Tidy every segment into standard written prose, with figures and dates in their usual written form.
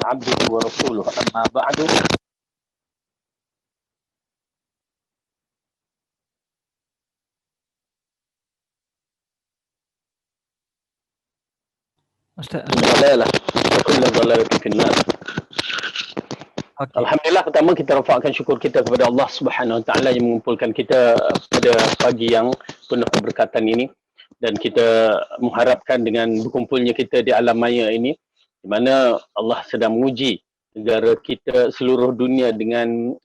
عبده ورسوله أما بعد. Ustaz. ضلالة وكل ضلالة في النار. Okay. Alhamdulillah, pertama kita rafakkan syukur kita kepada Allah Subhanahu Wa Taala yang mengumpulkan kita pada pagi yang penuh keberkatan ini, dan kita mengharapkan dengan berkumpulnya kita di alam maya ini, di mana Allah sedang menguji negara kita, seluruh dunia dengan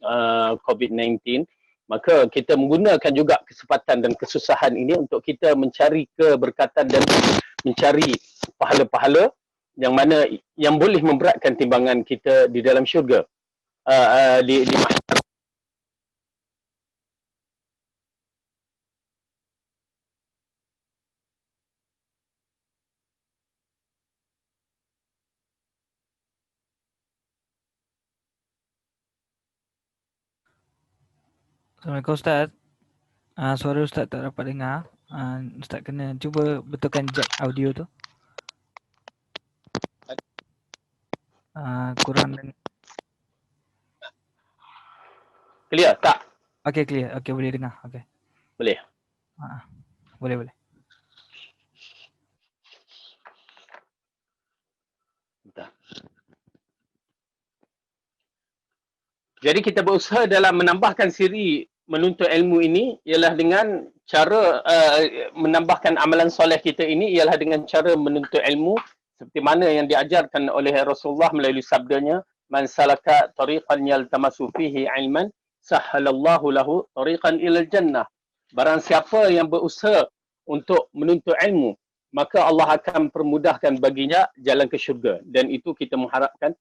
COVID-19, maka kita menggunakan juga kesempatan dan kesusahan ini untuk kita mencari keberkatan dan mencari pahala-pahala yang mana yang boleh memberatkan timbangan kita di dalam syurga. Di mahsyar. Assalamualaikum Ustaz. Suara Ustaz tak dapat dengar. Ustaz kena cuba betulkan jack audio tu. Kurang dengar. Clear tak? Okey, clear. Okey, boleh dengar. Okey. Boleh. Boleh. Bentar. Jadi kita berusaha dalam menambahkan siri menuntut ilmu ini ialah dengan cara menambahkan amalan soleh kita ini ialah dengan cara menuntut ilmu seperti mana yang diajarkan oleh Rasulullah melalui sabdanya, man salaka tariqan yaltamasu fihi ilman sahhalallahu lahu tariqan ilal jannah. Barang siapa yang berusaha untuk menuntut ilmu, maka Allah akan permudahkan baginya jalan ke syurga, dan itu kita mengharapkan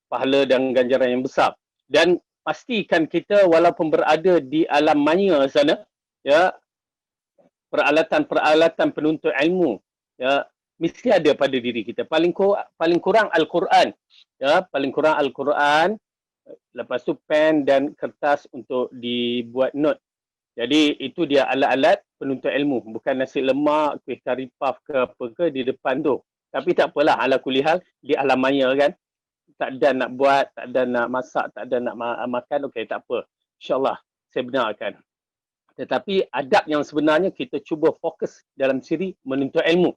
pahala dan ganjaran yang besar. Dan pastikan kita walaupun berada di alam maya sana, ya, peralatan-peralatan penuntut ilmu, ya, mesti ada pada diri kita. Paling kurang Al-Quran, ya, paling kurang Al-Quran, lepas tu pen dan kertas untuk dibuat note. Jadi itu dia alat-alat penuntut ilmu, bukan nasi lemak, kuih kari puff ke apa ke di depan tu. Tapi tak apalah, ala kulihal di alam maya kan, tak ada nak buat, tak ada nak masak, tak ada nak makan, okey, tak apa. InsyaAllah saya benarkan. Tetapi adab yang sebenarnya kita cuba fokus dalam siri menuntut ilmu.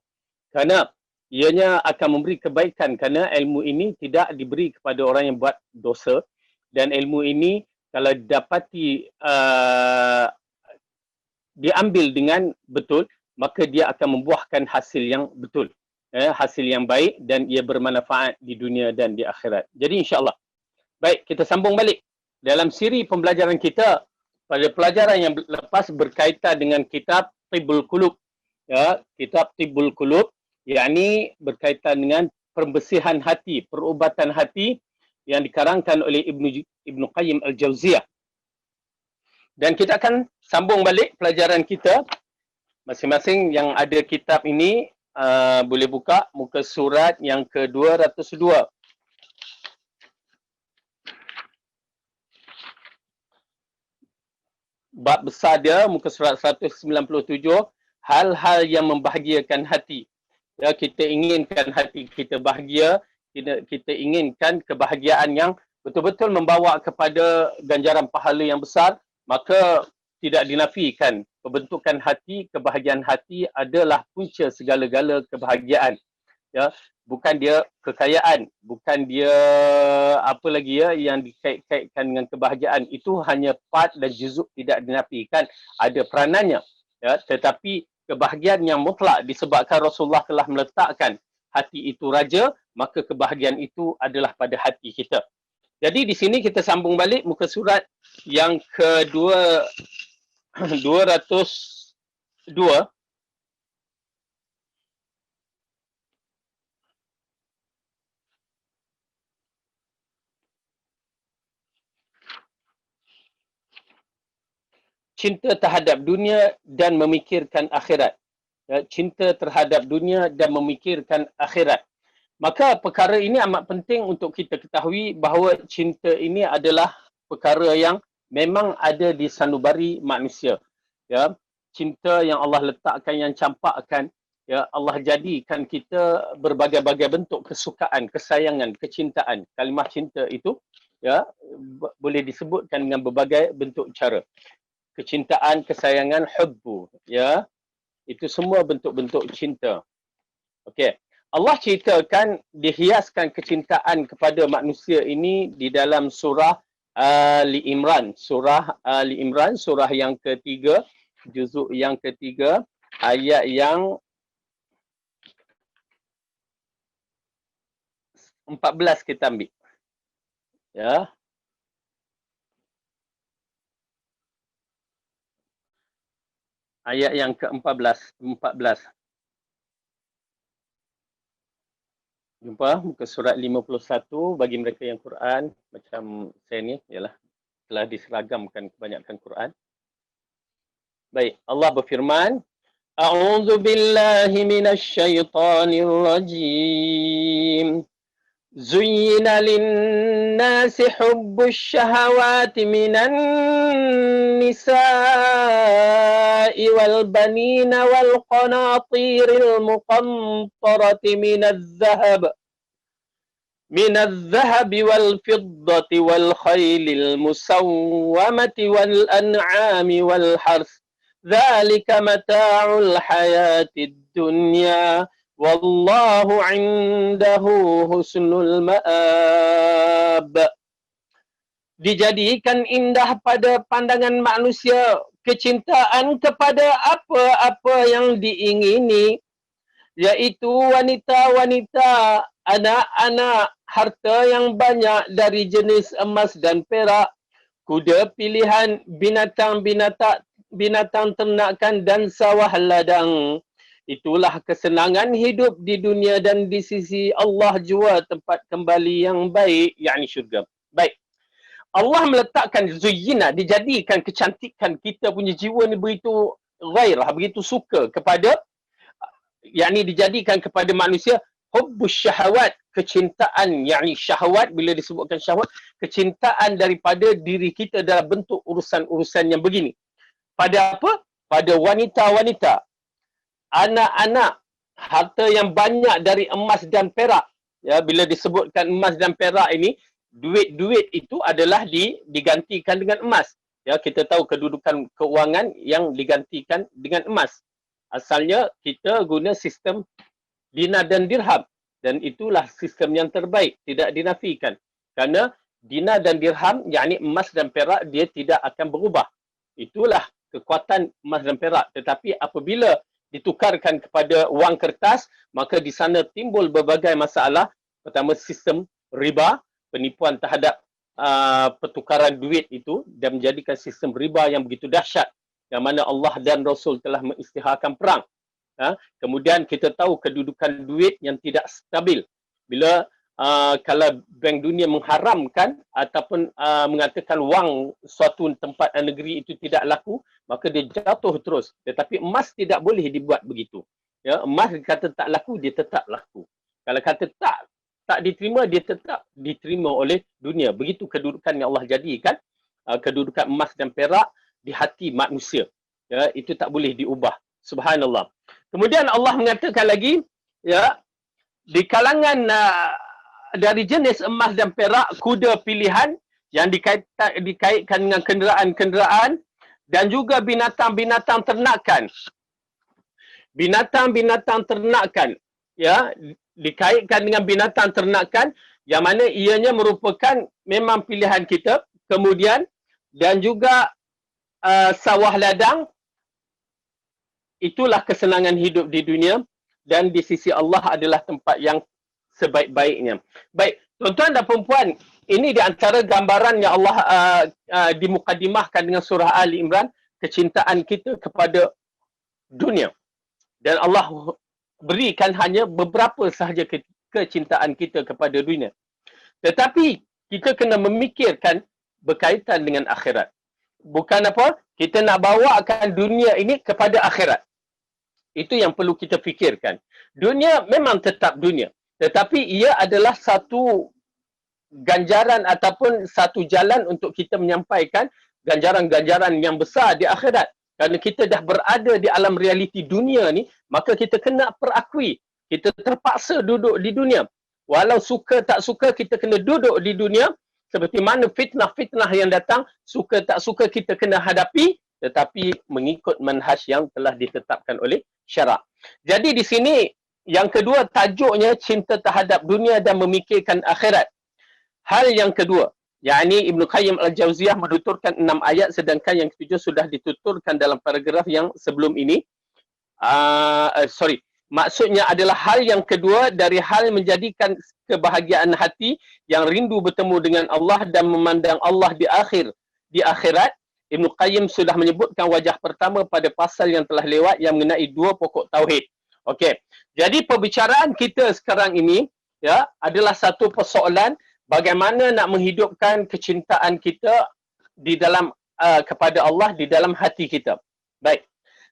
Kerana ianya akan memberi kebaikan, kerana ilmu ini tidak diberi kepada orang yang buat dosa, dan ilmu ini kalau dapati diambil dengan betul, maka dia akan membuahkan hasil yang betul. Hasil yang baik, dan ia bermanfaat di dunia dan di akhirat. Jadi insyaAllah. Baik, kita sambung balik. Dalam siri pembelajaran kita, pada pelajaran yang lepas berkaitan dengan kitab Tibbul Qulub. Ya, kitab Tibbul Qulub, yakni berkaitan dengan pembersihan hati, perubatan hati yang dikarangkan oleh Ibnu Qayyim Al-Jauziyah. Dan kita akan sambung balik pelajaran kita. Masing-masing yang ada kitab ini, boleh buka muka surat yang ke-202. Bab besar dia, muka surat 197, hal-hal yang membahagiakan hati. Ya, kita inginkan hati kita bahagia, kita inginkan kebahagiaan yang betul-betul membawa kepada ganjaran pahala yang besar, maka tidak dinafikan pembentukan hati, kebahagiaan hati adalah punca segala-gala kebahagiaan. Ya, bukan dia kekayaan, bukan dia apa lagi ya yang dikait-kaitkan dengan kebahagiaan, itu hanya part dan juzuk, tidak dinafikan, ada peranannya. Ya, tetapi kebahagiaan yang mutlak disebabkan Rasulullah telah meletakkan hati itu raja, maka kebahagiaan itu adalah pada hati kita. Jadi di sini kita sambung balik muka surat yang kedua 202. Cinta terhadap dunia dan memikirkan akhirat. Ya, cinta terhadap dunia dan memikirkan akhirat. Maka perkara ini amat penting untuk kita ketahui bahawa cinta ini adalah perkara yang memang ada di sanubari manusia. Ya, cinta yang Allah letakkan, yang campakkan Ya, Allah jadikan kita berbagai-bagai bentuk kesukaan, kesayangan, kecintaan. Kalimah cinta itu ya boleh disebutkan dengan berbagai bentuk cara. Kecintaan, kesayangan, hubbu, ya. Itu semua bentuk-bentuk cinta. Okey. Allah ceritakan dihiaskan kecintaan kepada manusia ini di dalam surah Ali Imran. Surah Ali Imran, surah yang ketiga, juzuk yang ketiga, ayat yang 14 kita ambil. Ya. Ayat yang ke-14, 14. Jumpa muka surat 51 bagi mereka yang Quran macam saya ni ialah telah diseragamkan kebanyakan Quran. Baik, Allah berfirman, A'udzu billahi minasy syaithanir rajim. زين للناس حب الشهوات من النساء والبنين والقناطير المقنطرة من الذهب والفضة والخيل المسومة والأنعام والحرث ذلك متاع الحياة الدنيا Wallahu indahu husnul ma'ab. Dijadikan indah pada pandangan manusia kecintaan kepada apa-apa yang diingini, iaitu wanita-wanita, anak-anak, harta yang banyak dari jenis emas dan perak, kuda pilihan, binatang ternakan dan sawah ladang. Itulah kesenangan hidup di dunia dan di sisi Allah jua tempat kembali yang baik, yakni syurga. Baik. Allah meletakkan zuyyina, dijadikan kecantikan kita punya jiwa ni begitu ghairah, begitu suka kepada, yakni dijadikan kepada manusia hubbus syahawat, kecintaan, yakni syahwat. Bila disebutkan syahwat, kecintaan daripada diri kita dalam bentuk urusan-urusan yang begini. Pada apa? Pada wanita-wanita, anak-anak, harta yang banyak dari emas dan perak. Ya, bila disebutkan emas dan perak ini, duit-duit itu adalah digantikan dengan emas. Ya, kita tahu kedudukan keuangan yang digantikan dengan emas. Asalnya kita guna sistem dinar dan dirham, dan itulah sistem yang terbaik, tidak dinafikan. Kerana dinar dan dirham, yakni emas dan perak, dia tidak akan berubah. Itulah kekuatan emas dan perak. Tetapi apabila ditukarkan kepada wang kertas, maka di sana timbul berbagai masalah. Pertama, sistem riba, penipuan terhadap pertukaran duit itu, dan menjadikan sistem riba yang begitu dahsyat, yang mana Allah dan Rasul telah mengisytiharkan perang. Kemudian kita tahu kedudukan duit yang tidak stabil. Bila kalau Bank Dunia mengharamkan ataupun mengatakan wang suatu tempat negeri itu tidak laku, maka dia jatuh terus. Tetapi emas tidak boleh dibuat begitu. Ya, emas kata tak laku, dia tetap laku. Kalau kata tak diterima, dia tetap diterima oleh dunia. Begitu kedudukan yang Allah jadikan, kedudukan emas dan perak di hati manusia. Ya, itu tak boleh diubah. Subhanallah. Kemudian Allah mengatakan lagi, ya, di kalangan dari jenis emas dan perak, kuda pilihan yang dikaitkan dengan kenderaan-kenderaan, dan juga binatang-binatang ternakan. Binatang-binatang ternakan, ya, dikaitkan dengan binatang ternakan, yang mana ianya merupakan memang pilihan kita. Kemudian, dan juga sawah ladang, itulah kesenangan hidup di dunia, dan di sisi Allah adalah tempat yang sebaik-baiknya. Baik, tuan-tuan dan perempuan, ini di antara gambaran yang Allah dimukadimahkan dengan surah Ali Imran, kecintaan kita kepada dunia. Dan Allah berikan hanya beberapa sahaja kecintaan kita kepada dunia. Tetapi kita kena memikirkan berkaitan dengan akhirat. Bukan apa? Kita nak bawakan dunia ini kepada akhirat. Itu yang perlu kita fikirkan. Dunia memang tetap dunia. Tetapi ia adalah satu ganjaran ataupun satu jalan untuk kita menyampaikan ganjaran-ganjaran yang besar di akhirat. Kerana kita dah berada di alam realiti dunia ni, maka kita kena perakui. Kita terpaksa duduk di dunia. Walau suka tak suka, kita kena duduk di dunia. Seperti mana fitnah-fitnah yang datang, suka tak suka kita kena hadapi, tetapi mengikut manhaj yang telah ditetapkan oleh syarak. Jadi di sini, yang kedua tajuknya cinta terhadap dunia dan memikirkan akhirat. Hal yang kedua, yakni Ibn Qayyim Al-Jauziyah menuturkan 6 ayat, sedangkan yang ketujuh sudah dituturkan dalam paragraf yang sebelum ini. Maksudnya adalah hal yang kedua dari hal menjadikan kebahagiaan hati yang rindu bertemu dengan Allah dan memandang Allah di akhirat. Ibn Qayyim sudah menyebutkan wajah pertama pada pasal yang telah lewat yang mengenai 2 pokok tauhid. Okey. Jadi perbicaraan kita sekarang ini ya adalah satu persoalan bagaimana nak menghidupkan kecintaan kita di dalam kepada Allah di dalam hati kita. Baik.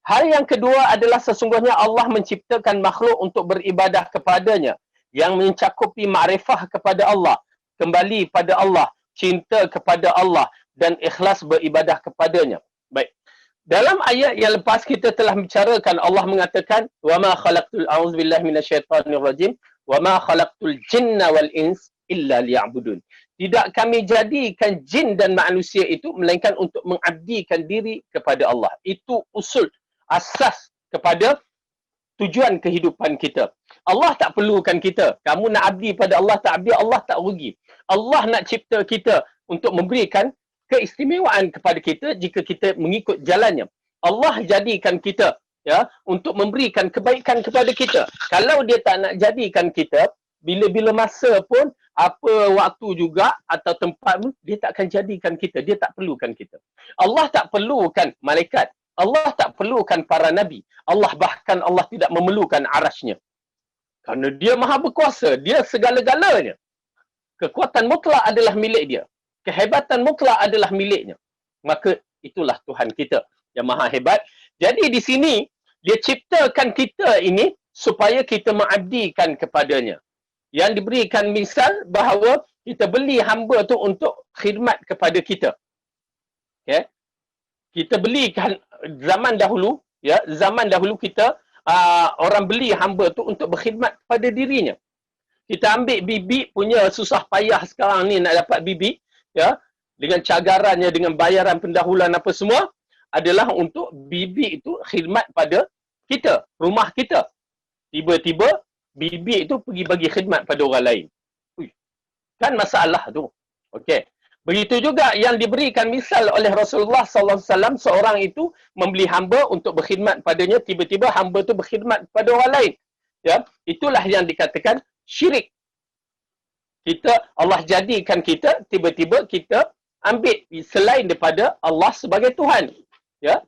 Hal yang kedua adalah sesungguhnya Allah menciptakan makhluk untuk beribadah kepadanya yang mencakupi makrifah kepada Allah, kembali pada Allah, cinta kepada Allah dan ikhlas beribadah kepadanya. Baik. Dalam ayat yang lepas kita telah bicarakan, Allah mengatakan wa ma khalaqtul a'udzubillahi minasyaitonirrajim wa ma khalaqtul jinna wal ins illa liya'budun. Tidak kami jadikan jin dan manusia itu melainkan untuk mengabdikan diri kepada Allah. Itu usul asas kepada tujuan kehidupan kita. Allah tak perlukan kita. Kamu nak abdi pada Allah, tak abdi, Allah tak rugi. Allah nak cipta kita untuk memberikan keistimewaan kepada kita jika kita mengikut jalannya. Allah jadikan kita ya untuk memberikan kebaikan kepada kita. Kalau dia tak nak jadikan kita, bila-bila masa pun, apa waktu juga atau tempat pun, dia tak akan jadikan kita. Dia tak perlukan kita. Allah tak perlukan malaikat. Allah tak perlukan para nabi. Allah tidak memerlukan arasnya. Kerana dia maha berkuasa. Dia segala-galanya. Kekuatan mutlak adalah milik dia. Kehebatan mutlak adalah miliknya. Maka itulah Tuhan kita yang maha hebat. Jadi di sini, dia ciptakan kita ini supaya kita mengabdikan kepadanya. Yang diberikan misal bahawa kita beli hamba tu untuk khidmat kepada kita. Okay? Kita belikan zaman dahulu kita orang beli hamba tu untuk berkhidmat kepada dirinya. Kita ambil bibik punya susah payah sekarang ni nak dapat bibik ya, dengan cagarannya, dengan bayaran pendahuluan apa semua adalah untuk bibik itu khidmat pada kita, rumah kita. Tiba-tiba bibik itu pergi bagi khidmat pada orang lain. Kan masalah tu. Okey. Begitu juga yang diberikan misal oleh Rasulullah SAW, seorang itu membeli hamba untuk berkhidmat padanya, tiba-tiba hamba itu berkhidmat pada orang lain. Ya, itulah yang dikatakan syirik. Allah jadikan kita, tiba-tiba kita ambil selain daripada Allah sebagai Tuhan. Ya,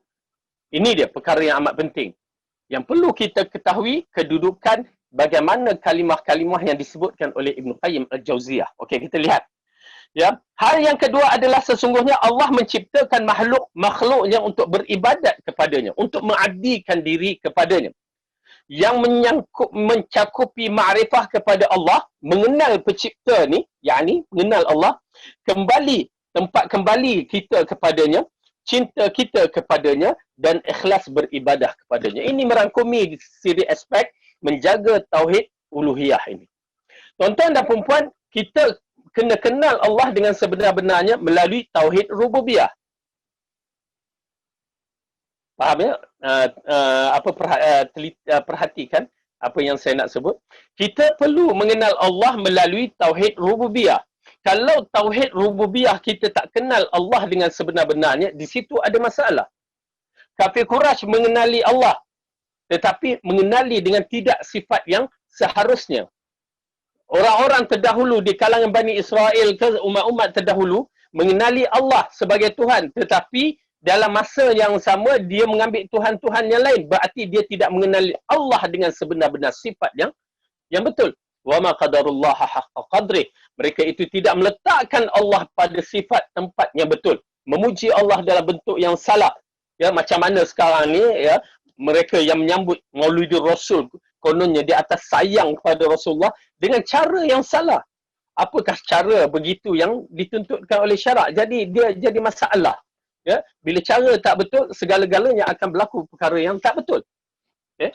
ini dia perkara yang amat penting. Yang perlu kita ketahui kedudukan bagaimana kalimah-kalimah yang disebutkan oleh Ibn Qayyim Al-Jauziyah. Okey, kita lihat. Ya, hal yang kedua adalah sesungguhnya Allah menciptakan makhluknya untuk beribadat kepadanya, untuk mengabdikan diri kepadanya. Yang mencakupi makrifah kepada Allah, mengenal pencipta ni, yakni mengenal Allah, tempat kembali kita kepadanya, cinta kita kepadanya dan ikhlas beribadah kepadanya. Ini merangkumi siri aspek menjaga tauhid uluhiyah ini. Tuan-tuan dan puan-puan, kita kena kenal Allah dengan sebenar-benarnya melalui tauhid rububiyah. Faham ya? Perhatikan apa yang saya nak sebut. Kita perlu mengenal Allah melalui tauhid rububiyah. Kalau tauhid rububiyah kita tak kenal Allah dengan sebenar-benarnya, di situ ada masalah. Kafir Quraisy mengenali Allah, tetapi mengenali dengan tidak sifat yang seharusnya. Orang-orang terdahulu di kalangan Bani Israel ke umat-umat terdahulu mengenali Allah sebagai Tuhan, tetapi dalam masa yang sama dia mengambil Tuhan-Tuhan yang lain. Berarti dia tidak mengenali Allah dengan sebenar-benar sifat yang betul. Wa ma qadarullaha haqqa qadrih. Mereka itu tidak meletakkan Allah pada sifat tempat yang betul. Memuji Allah dalam bentuk yang salah. Ya, macam mana sekarang ni ya, mereka yang menyambut Mauludur Rasul kononnya di atas sayang kepada Rasulullah dengan cara yang salah. Apakah cara begitu yang dituntutkan oleh syarak? Jadi dia jadi masalah. Ya, bila cara tak betul, segala-galanya akan berlaku perkara yang tak betul. Ya.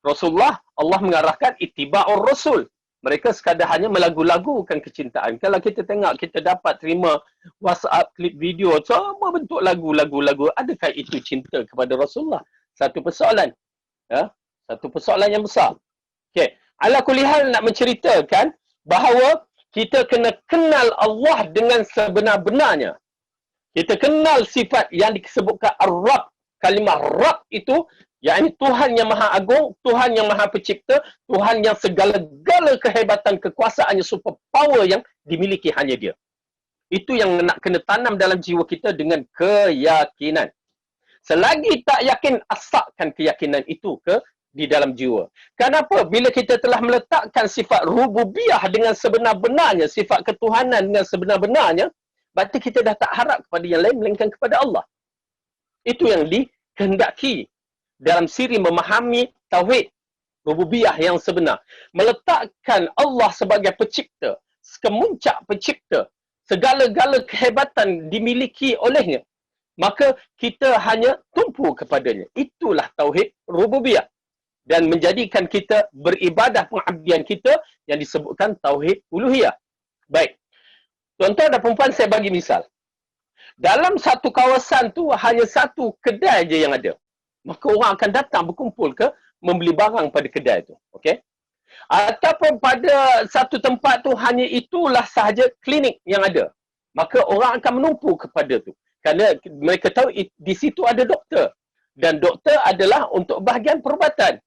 Rasulullah, Allah mengarahkan ittiba'ur rasul. Mereka sekadar hanya melagu-lagukan kecintaan. Kalau kita tengok, kita dapat terima WhatsApp, klip video, semua bentuk lagu. Adakah itu cinta kepada Rasulullah? Satu persoalan. Ya? Satu persoalan yang besar. Okey. Ala kulli hal nak menceritakan bahawa kita kena kenal Allah dengan sebenar-benarnya. Kita kenal sifat yang disebutkan Ar-Rabb. Kalimah Rabb itu, yakni Tuhan yang Maha Agung, Tuhan yang Maha Pencipta, Tuhan yang segala-gala kehebatan, kekuasaannya, super power yang dimiliki hanya Dia. Itu yang nak kena tanam dalam jiwa kita dengan keyakinan. Selagi tak yakin, asakkan keyakinan itu di dalam jiwa. Kenapa? Bila kita telah meletakkan sifat rububiyah dengan sebenar-benarnya, sifat ketuhanan dengan sebenar-benarnya, berarti kita dah tak harap kepada yang lain melainkan kepada Allah. Itu yang dikehendaki dalam siri memahami tauhid rububiyah yang sebenar. Meletakkan Allah sebagai pencipta, kemuncak pencipta, segala-gala kehebatan dimiliki olehnya, maka kita hanya tumpu kepadanya. Itulah tauhid rububiyah. Dan menjadikan kita beribadah pengabdian kita yang disebutkan tauhid uluhiyah. Baik. Tuan-tuan dan puan-puan, saya bagi misal. Dalam satu kawasan tu hanya satu kedai je yang ada. Maka orang akan datang berkumpul ke membeli barang pada kedai tu. Okey? Ataupun pada satu tempat tu hanya itulah sahaja klinik yang ada. Maka orang akan menumpu kepada tu. Kerana mereka tahu di situ ada doktor. Dan doktor adalah untuk bahagian perubatan.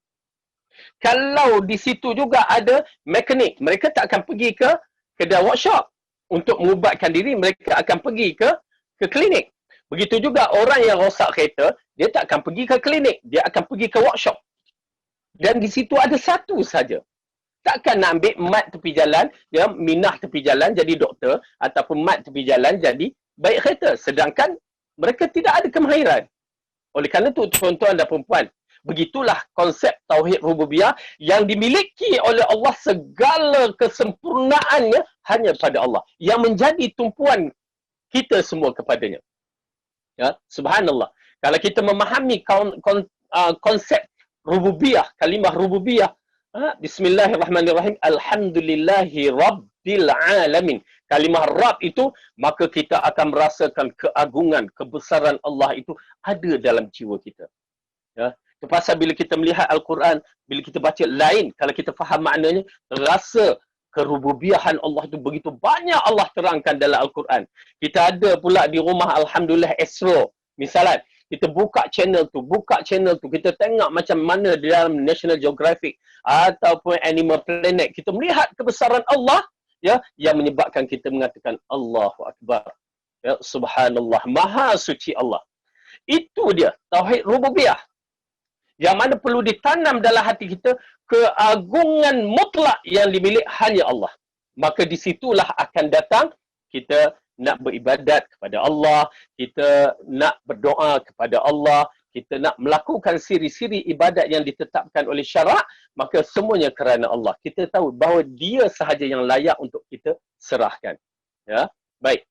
Kalau di situ juga ada mekanik, mereka tak akan pergi ke kedai workshop. Untuk mengubatkan diri, mereka akan pergi ke klinik. Begitu juga orang yang rosak kereta, dia tak akan pergi ke klinik, dia akan pergi ke workshop. Dan di situ ada satu saja. Takkan nak ambil mat tepi jalan, dia minah tepi jalan jadi doktor, ataupun mat tepi jalan jadi baik kereta. Sedangkan mereka tidak ada kemahiran. Oleh kerana itu, tuan-tuan dan perempuan, begitulah konsep tauhid rububiyah yang dimiliki oleh Allah, segala kesempurnaannya hanya pada Allah. Yang menjadi tumpuan kita semua kepadanya. Ya, subhanallah. Kalau kita memahami konsep rububiyah, kalimah rububiyah, bismillahirrahmanirrahim, alhamdulillahi rabbil alamin. Kalimah Rabb itu, maka kita akan merasakan keagungan, kebesaran Allah itu ada dalam jiwa kita. Ya. Itu pasal bila kita melihat Al-Quran, bila kita baca lain, kalau kita faham maknanya, rasa kerububiahan Allah itu begitu banyak Allah terangkan dalam Al-Quran. Kita ada pula di rumah, alhamdulillah, Astro. Misalnya, kita buka channel tu, kita tengok macam mana di dalam National Geographic ataupun Animal Planet, kita melihat kebesaran Allah, ya, yang menyebabkan kita mengatakan Allahu Akbar. Ya, subhanallah, maha suci Allah. Itu dia tauhid rububiyah. Yang mana perlu ditanam dalam hati kita keagungan mutlak yang dimiliki hanya Allah. Maka di situlah akan datang kita nak beribadat kepada Allah, kita nak berdoa kepada Allah, kita nak melakukan siri-siri ibadat yang ditetapkan oleh syarak, maka semuanya kerana Allah. Kita tahu bahawa Dia sahaja yang layak untuk kita serahkan. Ya, baik.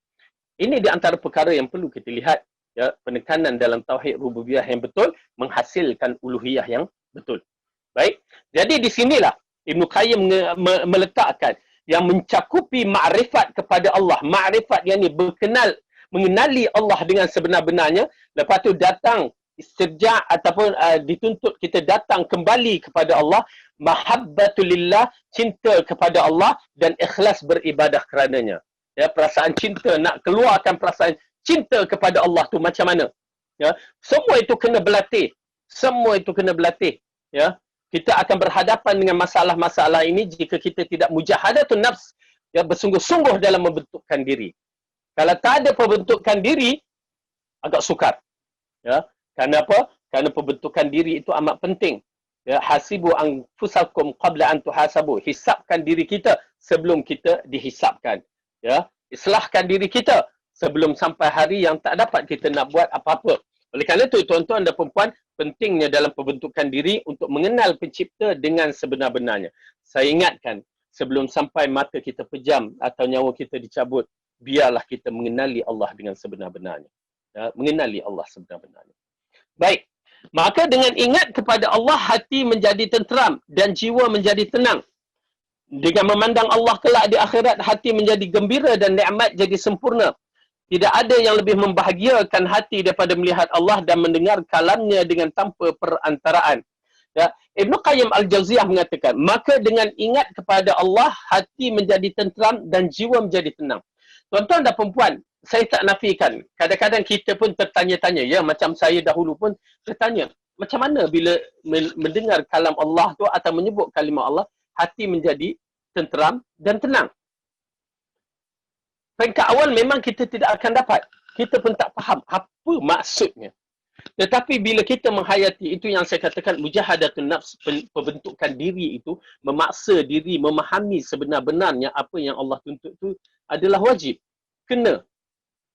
Ini di antara perkara yang perlu kita lihat. Ya, penekanan dalam tauhid rububiyah yang betul menghasilkan uluhiyah yang betul. Baik. Jadi di sinilah Ibn Qayyim meletakkan yang mencakupi makrifat kepada Allah. Makrifat yang ni mengenali Allah dengan sebenar-benarnya. Lepas tu datang istirja' ataupun dituntut kita datang kembali kepada Allah. Mahabbatulillah, cinta kepada Allah dan ikhlas beribadah kerananya. Ya, perasaan cinta, nak keluarkan perasaan cinta kepada Allah tu macam mana? Ya, semua itu kena berlatih. Semua itu kena berlatih. Ya, kita akan berhadapan dengan masalah-masalah ini jika kita tidak mujahadatun nafs, ya, bersungguh-sungguh dalam membentukkan diri. Kalau tak ada pembentukan diri, agak sukar. Ya, kenapa? Kerana pembentukan diri itu amat penting. Ya, hasibu anfusakum qabla an tuhasabu. Hisapkan diri kita sebelum kita dihisapkan. Ya, islahkan diri kita sebelum sampai hari yang tak dapat kita nak buat apa-apa. Oleh kerana itu, tuan-tuan dan perempuan, pentingnya dalam pembentukan diri untuk mengenal pencipta dengan sebenar-benarnya. Saya ingatkan, sebelum sampai mata kita pejam atau nyawa kita dicabut, biarlah kita mengenali Allah dengan sebenar-benarnya. Mengenali Allah sebenar-benarnya. Baik. Maka dengan ingat kepada Allah, hati menjadi tenteram dan jiwa menjadi tenang. Dengan memandang Allah kelak di akhirat, hati menjadi gembira dan nikmat jadi sempurna. Tidak ada yang lebih membahagiakan hati daripada melihat Allah dan mendengar kalamnya dengan tanpa perantaraan. Ya, Ibn Qayyim Al-Jauziyah mengatakan, maka dengan ingat kepada Allah, hati menjadi tenteram dan jiwa menjadi tenang. Tuan-tuan dan perempuan, saya tak nafikan. Kadang-kadang kita pun tertanya-tanya. Ya, macam saya dahulu pun tertanya. Macam mana bila mendengar kalam Allah tu atau menyebut kalimah Allah, hati menjadi tenteram dan tenang. Peringkat awal memang kita tidak akan dapat. Kita pun tak faham apa maksudnya. Tetapi bila kita menghayati, itu yang saya katakan mujahadatun nafs, pembentukan diri itu, memaksa diri memahami sebenar-benarnya apa yang Allah tuntut itu adalah wajib. Kena.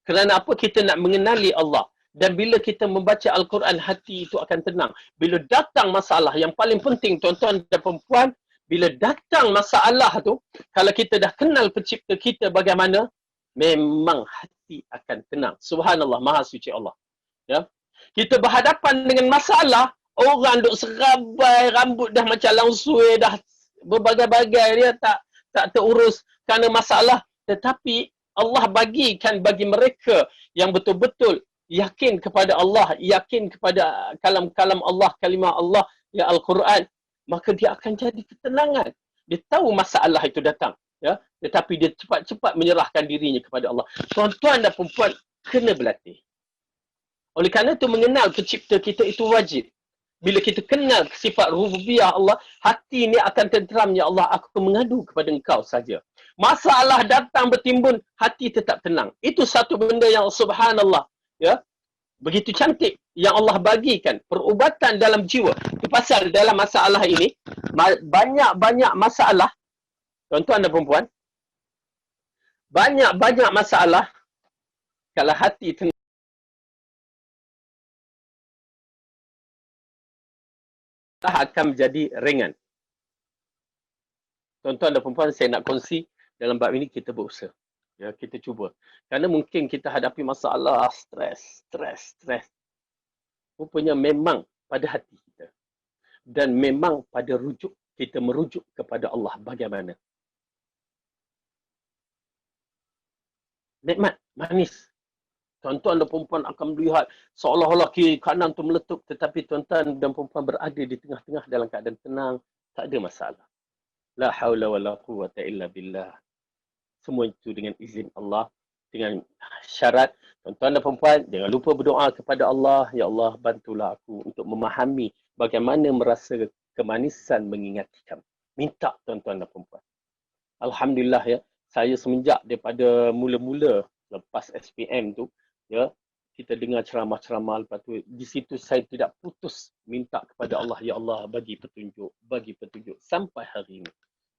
Kerana apa? Kita nak mengenali Allah. Dan bila kita membaca Al-Quran, hati itu akan tenang. Bila datang masalah, yang paling penting tuan-tuan dan perempuan, bila datang masalah tu, kalau kita dah kenal pencipta kita bagaimana, memang hati akan tenang. Subhanallah, Maha Suci Allah. Ya. Kita berhadapan dengan masalah, orang duk serabai, rambut dah macam langsui, dah berbagai-bagai, dia tak terurus kerana masalah. Tetapi Allah bagikan bagi mereka yang betul-betul yakin kepada Allah, yakin kepada kalam-kalam Allah, kalimah Allah, ya Al-Quran, maka dia akan jadi ketenangan. Dia tahu masalah itu datang. Ya, tetapi dia cepat-cepat menyerahkan dirinya kepada Allah. Tuan-tuan dan perempuan kena berlatih. Oleh kerana itu mengenal pencipta kita itu wajib. Bila kita kenal sifat rububiyah Allah, hati ini akan tenteram. Ya Allah, aku mengadu kepada Engkau saja. Masalah datang bertimbun, hati tetap tenang. Itu satu benda yang subhanallah. Ya, begitu cantik yang Allah bagikan. Perubatan dalam jiwa. Itu pasal dalam masalah ini, banyak-banyak masalah. Tuan-tuan dan perempuan, banyak-banyak masalah kalau hati tenang akan menjadi ringan. Tuan-tuan dan perempuan, saya nak kongsi dalam bab ini kita berusaha. Ya, kita cuba. Kerana mungkin kita hadapi masalah stres. Rupanya memang pada hati kita. Dan memang pada rujuk, kita merujuk kepada Allah bagaimana. Nikmat, manis. Tuan-tuan dan perempuan akan melihat seolah-olah kiri kanan tu meletup, tetapi tuan-tuan dan perempuan berada di tengah-tengah dalam keadaan tenang, tak ada masalah. La haula wa la quwwata illa billah. Semua itu dengan izin Allah, dengan syarat tuan-tuan dan perempuan jangan lupa berdoa kepada Allah, ya Allah bantulah aku untuk memahami bagaimana merasa kemanisan mengingati kamu. Minta tuan-tuan dan perempuan. Alhamdulillah ya, saya semenjak daripada mula-mula lepas SPM tu, ya, kita dengar ceramah-ceramah, lepas tu di situ saya tidak putus minta kepada Allah, ya Allah bagi petunjuk sampai hari ini.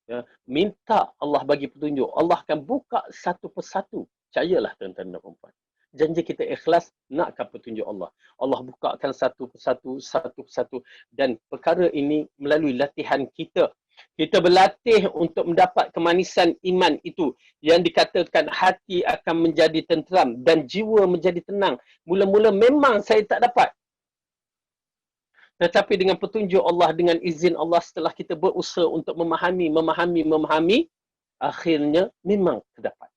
Ya, minta Allah bagi petunjuk. Allah akan buka satu persatu. Percayalah tuan-tuan dan perempuan. Janji kita ikhlas nakkan petunjuk Allah. Allah bukakan satu persatu dan perkara ini melalui latihan kita. Kita berlatih untuk mendapat kemanisan iman itu yang dikatakan hati akan menjadi tenteram dan jiwa menjadi tenang. Mula-mula memang saya tak dapat. Tetapi dengan petunjuk Allah, dengan izin Allah, setelah kita berusaha untuk memahami, akhirnya memang terdapat.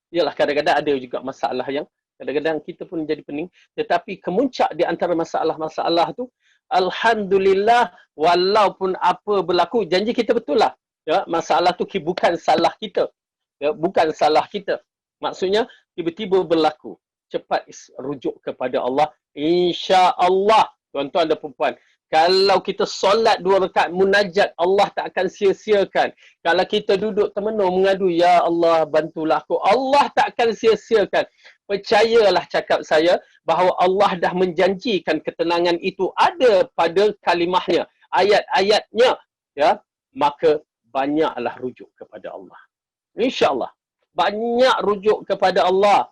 Yalah, kadang-kadang ada juga masalah yang kadang-kadang kita pun jadi pening. Tetapi kemuncak di antara masalah-masalah tu, alhamdulillah, walaupun apa berlaku, janji kita betul lah. Ya, masalah tu bukan salah kita. Ya, bukan salah kita. Maksudnya, tiba-tiba berlaku. Cepat rujuk kepada Allah. InsyaAllah, tuan-tuan dan perempuan, kalau kita solat 2 rakaat munajat, Allah tak akan sia-siakan. Kalau kita duduk termenung mengadu, ya Allah bantulah aku, Allah tak akan sia-siakan. Percayalah cakap saya bahawa Allah dah menjanjikan ketenangan itu ada pada kalimahnya, ayat-ayatnya, ya. Maka banyaklah rujuk kepada Allah. InsyaAllah. Banyak rujuk kepada Allah.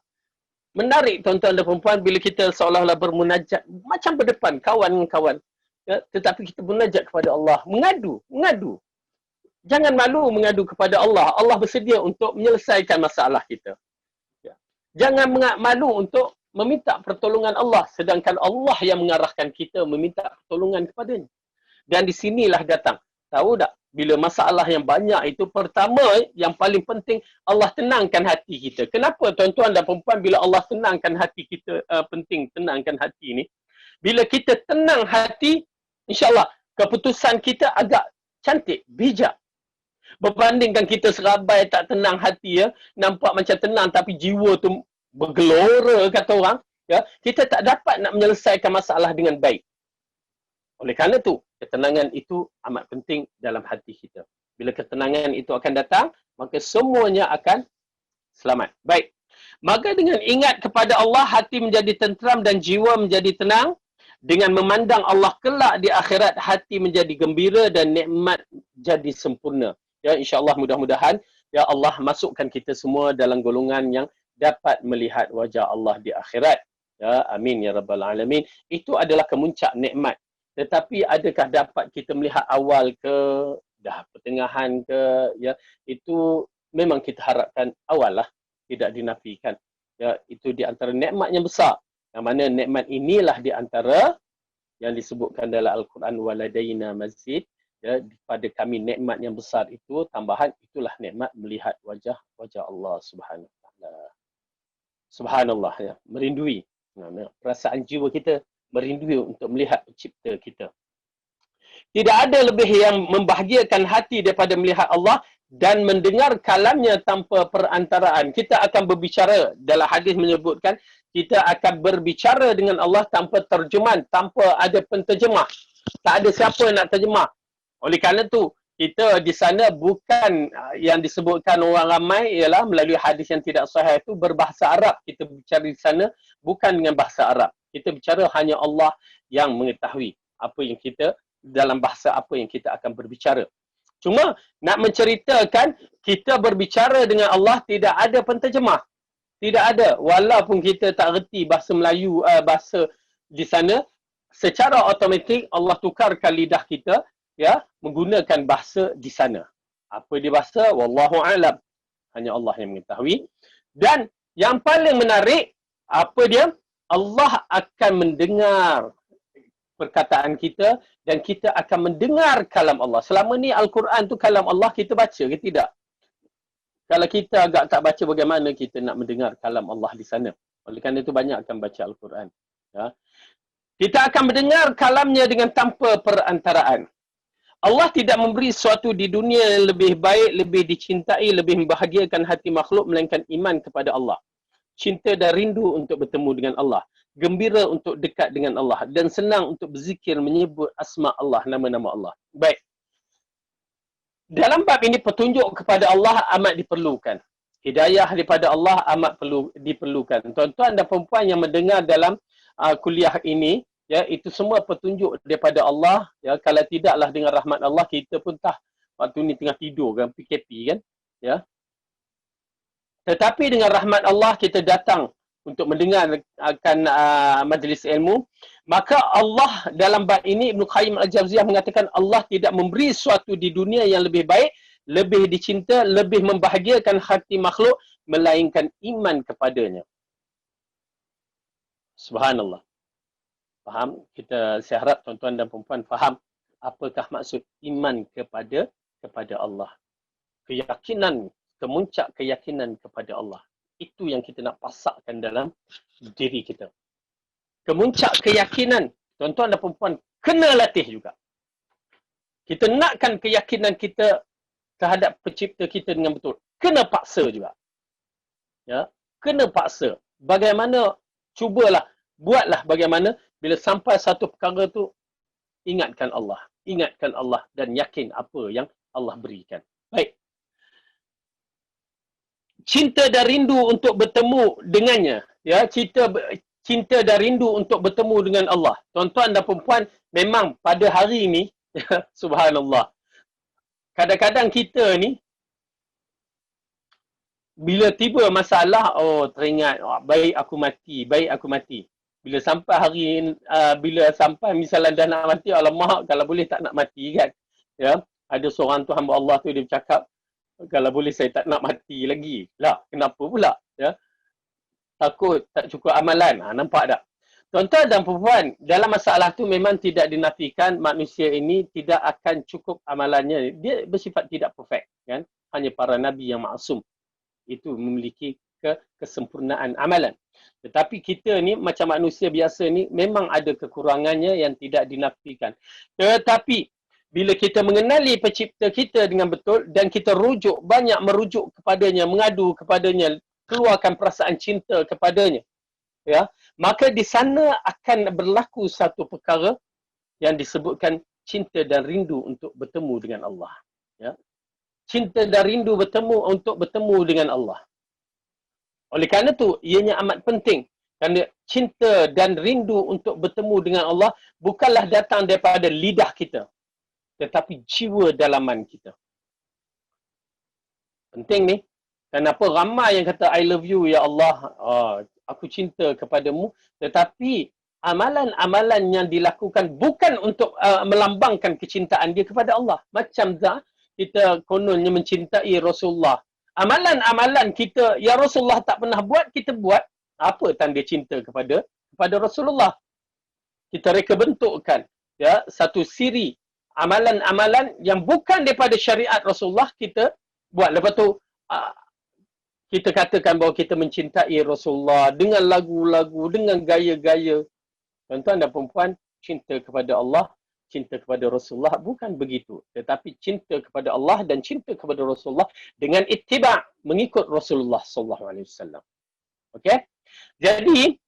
Menarik tuan-tuan dan perempuan bila kita seolah-olah bermunajat macam berdepan kawan dengan kawan. Ya, tetapi kita munajat kepada Allah, mengadu. Jangan malu mengadu kepada Allah. Allah bersedia untuk menyelesaikan masalah kita. Ya. Jangan malu untuk meminta pertolongan Allah, sedangkan Allah yang mengarahkan kita meminta pertolongan kepadanya. Dan di sinilah datang. Tahu tak? Bila masalah yang banyak itu, pertama yang paling penting, Allah tenangkan hati kita. Kenapa tuan-tuan dan perempuan bila Allah tenangkan hati kita, penting tenangkan hati ni? Bila kita tenang hati, insyaAllah keputusan kita agak cantik, bijak. Berbandingkan kita serabai tak tenang hati, ya, nampak macam tenang tapi jiwa tu bergelora, kata orang, ya, kita tak dapat nak menyelesaikan masalah dengan baik. Oleh kerana tu, ketenangan itu amat penting dalam hati kita. Bila ketenangan itu akan datang, maka semuanya akan selamat. Baik. Maka dengan ingat kepada Allah, hati menjadi tenteram dan jiwa menjadi tenang. Dengan memandang Allah kelak di akhirat, hati menjadi gembira dan nikmat jadi sempurna. Ya, insya-Allah mudah-mudahan ya Allah masukkan kita semua dalam golongan yang dapat melihat wajah Allah di akhirat. Ya, amin ya rabbal alamin. Itu adalah kemuncak nikmat. Tetapi adakah dapat kita melihat awal ke, dah pertengahan ke, ya, itu memang kita harapkan awal lah, tidak dinafikan. Ya, itu di antara nikmat yang besar. Yang mana nikmat inilah di antara yang disebutkan dalam Al-Quran, waladaina mazid, ya, pada kami nikmat yang besar itu, tambahan itulah nikmat melihat wajah Allah Subhanahu Wa Taala. Subhanallah, ya, merindui. Perasaan jiwa kita merindui untuk melihat pencipta kita. Tidak ada lebih yang membahagiakan hati daripada melihat Allah dan mendengar kalamnya tanpa perantaraan. Kita akan berbicara, dalam hadis menyebutkan, kita akan berbicara dengan Allah tanpa terjemahan, tanpa ada penterjemah. Tak ada siapa nak terjemah. Oleh kerana tu, kita di sana bukan yang disebutkan orang ramai ialah melalui hadis yang tidak sahih itu berbahasa Arab. Kita bicara di sana bukan dengan bahasa Arab. Kita bicara hanya Allah yang mengetahui apa yang kita, dalam bahasa apa yang kita akan berbicara. Cuma nak menceritakan kita berbicara dengan Allah tidak ada penterjemah. Tidak ada. Walaupun kita tak reti bahasa Melayu, bahasa di sana, secara automatik Allah tukarkan lidah kita, ya, menggunakan bahasa di sana. Apa dia bahasa? Wallahu a'lam. Hanya Allah yang mengetahui. Dan yang paling menarik, apa dia? Allah akan mendengar perkataan kita dan kita akan mendengar kalam Allah. Selama ni Al-Quran tu kalam Allah, kita baca ke tidak? Kalau kita agak tak baca, bagaimana kita nak mendengar kalam Allah di sana? Oleh kerana itu banyak akan baca Al-Quran. Ya. Kita akan mendengar kalamnya dengan tanpa perantaraan. Allah tidak memberi sesuatu di dunia yang lebih baik, lebih dicintai, lebih membahagiakan hati makhluk melainkan iman kepada Allah. Cinta dan rindu untuk bertemu dengan Allah. Gembira untuk dekat dengan Allah. Dan senang untuk berzikir menyebut asma Allah, nama-nama Allah. Baik. Dalam bab ini petunjuk kepada Allah amat diperlukan. Hidayah daripada Allah amat diperlukan. Tuan-tuan dan perempuan yang mendengar dalam kuliah ini, ya, itu semua petunjuk daripada Allah. Ya, kalau tidaklah dengan rahmat Allah, kita pun waktu ni tengah tidur kan, PKP kan. Ya. Tetapi dengan rahmat Allah kita datang untuk mendengarkan majlis ilmu. Maka Allah dalam bab ini, Ibn Qayyim Al-Jauziyah mengatakan Allah tidak memberi sesuatu di dunia yang lebih baik, lebih dicinta, lebih membahagiakan hati makhluk, melainkan iman kepadanya. Subhanallah. Faham? Saya harap tuan-tuan dan perempuan faham apakah maksud iman kepada Allah. Keyakinan, kemuncak keyakinan kepada Allah. Itu yang kita nak pasakkan dalam diri kita. Kemuncak keyakinan, tuan-tuan dan perempuan, kena latih juga. Kita nakkan keyakinan kita terhadap pencipta kita dengan betul. Kena paksa juga. Ya, kena paksa. Bagaimana, cubalah, buatlah bagaimana bila sampai satu perkara tu, ingatkan Allah dan yakin apa yang Allah berikan. Baik. Cinta dan rindu untuk bertemu dengannya. Ya, cinta dan rindu untuk bertemu dengan Allah. Tuan-tuan dan perempuan, memang pada hari ini, subhanallah, kadang-kadang kita ni, bila tiba masalah, teringat, baik aku mati. Bila sampai misalnya dah nak mati, alamak, kalau boleh tak nak mati kan. Ya, ada seorang tu hamba Allah tu, dia bercakap, kalau boleh saya tak nak mati lagi. Lah, kenapa pula? Ya. takut, tak cukup amalan. Nampak tak? Tuan-tuan dan perempuan, dalam masalah tu memang tidak dinafikan manusia ini tidak akan cukup amalannya. Dia bersifat tidak perfect, kan? Hanya para nabi yang maksum itu memiliki kesempurnaan amalan. Tetapi kita ni macam manusia biasa ni memang ada kekurangannya yang tidak dinafikan. Tetapi bila kita mengenali pencipta kita dengan betul dan kita banyak merujuk kepadanya, mengadu kepadanya, keluarkan perasaan cinta kepadanya, ya, maka di sana akan berlaku satu perkara yang disebutkan cinta dan rindu untuk bertemu dengan Allah, ya. Cinta dan rindu untuk bertemu dengan Allah. Oleh kerana itu, ianya amat penting. Kerana cinta dan rindu untuk bertemu dengan Allah bukanlah datang daripada lidah kita, tetapi jiwa dalaman kita. Penting ni. Kenapa ramai yang kata I love you ya Allah, aku cinta kepadamu, tetapi amalan-amalan yang dilakukan bukan untuk melambangkan kecintaan dia kepada Allah. Macam kita kononnya mencintai Rasulullah. Amalan-amalan kita yang Rasulullah tak pernah buat, kita buat. Apa tanda cinta kepada Rasulullah? Kita reka bentukkan, ya, satu siri amalan-amalan yang bukan daripada syariat Rasulullah kita buat. Lepas tu kita katakan bahawa kita mencintai Rasulullah dengan lagu-lagu, dengan gaya-gaya. Tuan-tuan dan perempuan, cinta kepada Allah, cinta kepada Rasulullah bukan begitu. Tetapi cinta kepada Allah dan cinta kepada Rasulullah dengan ittiba', mengikut Rasulullah SAW. Okey? Jadi,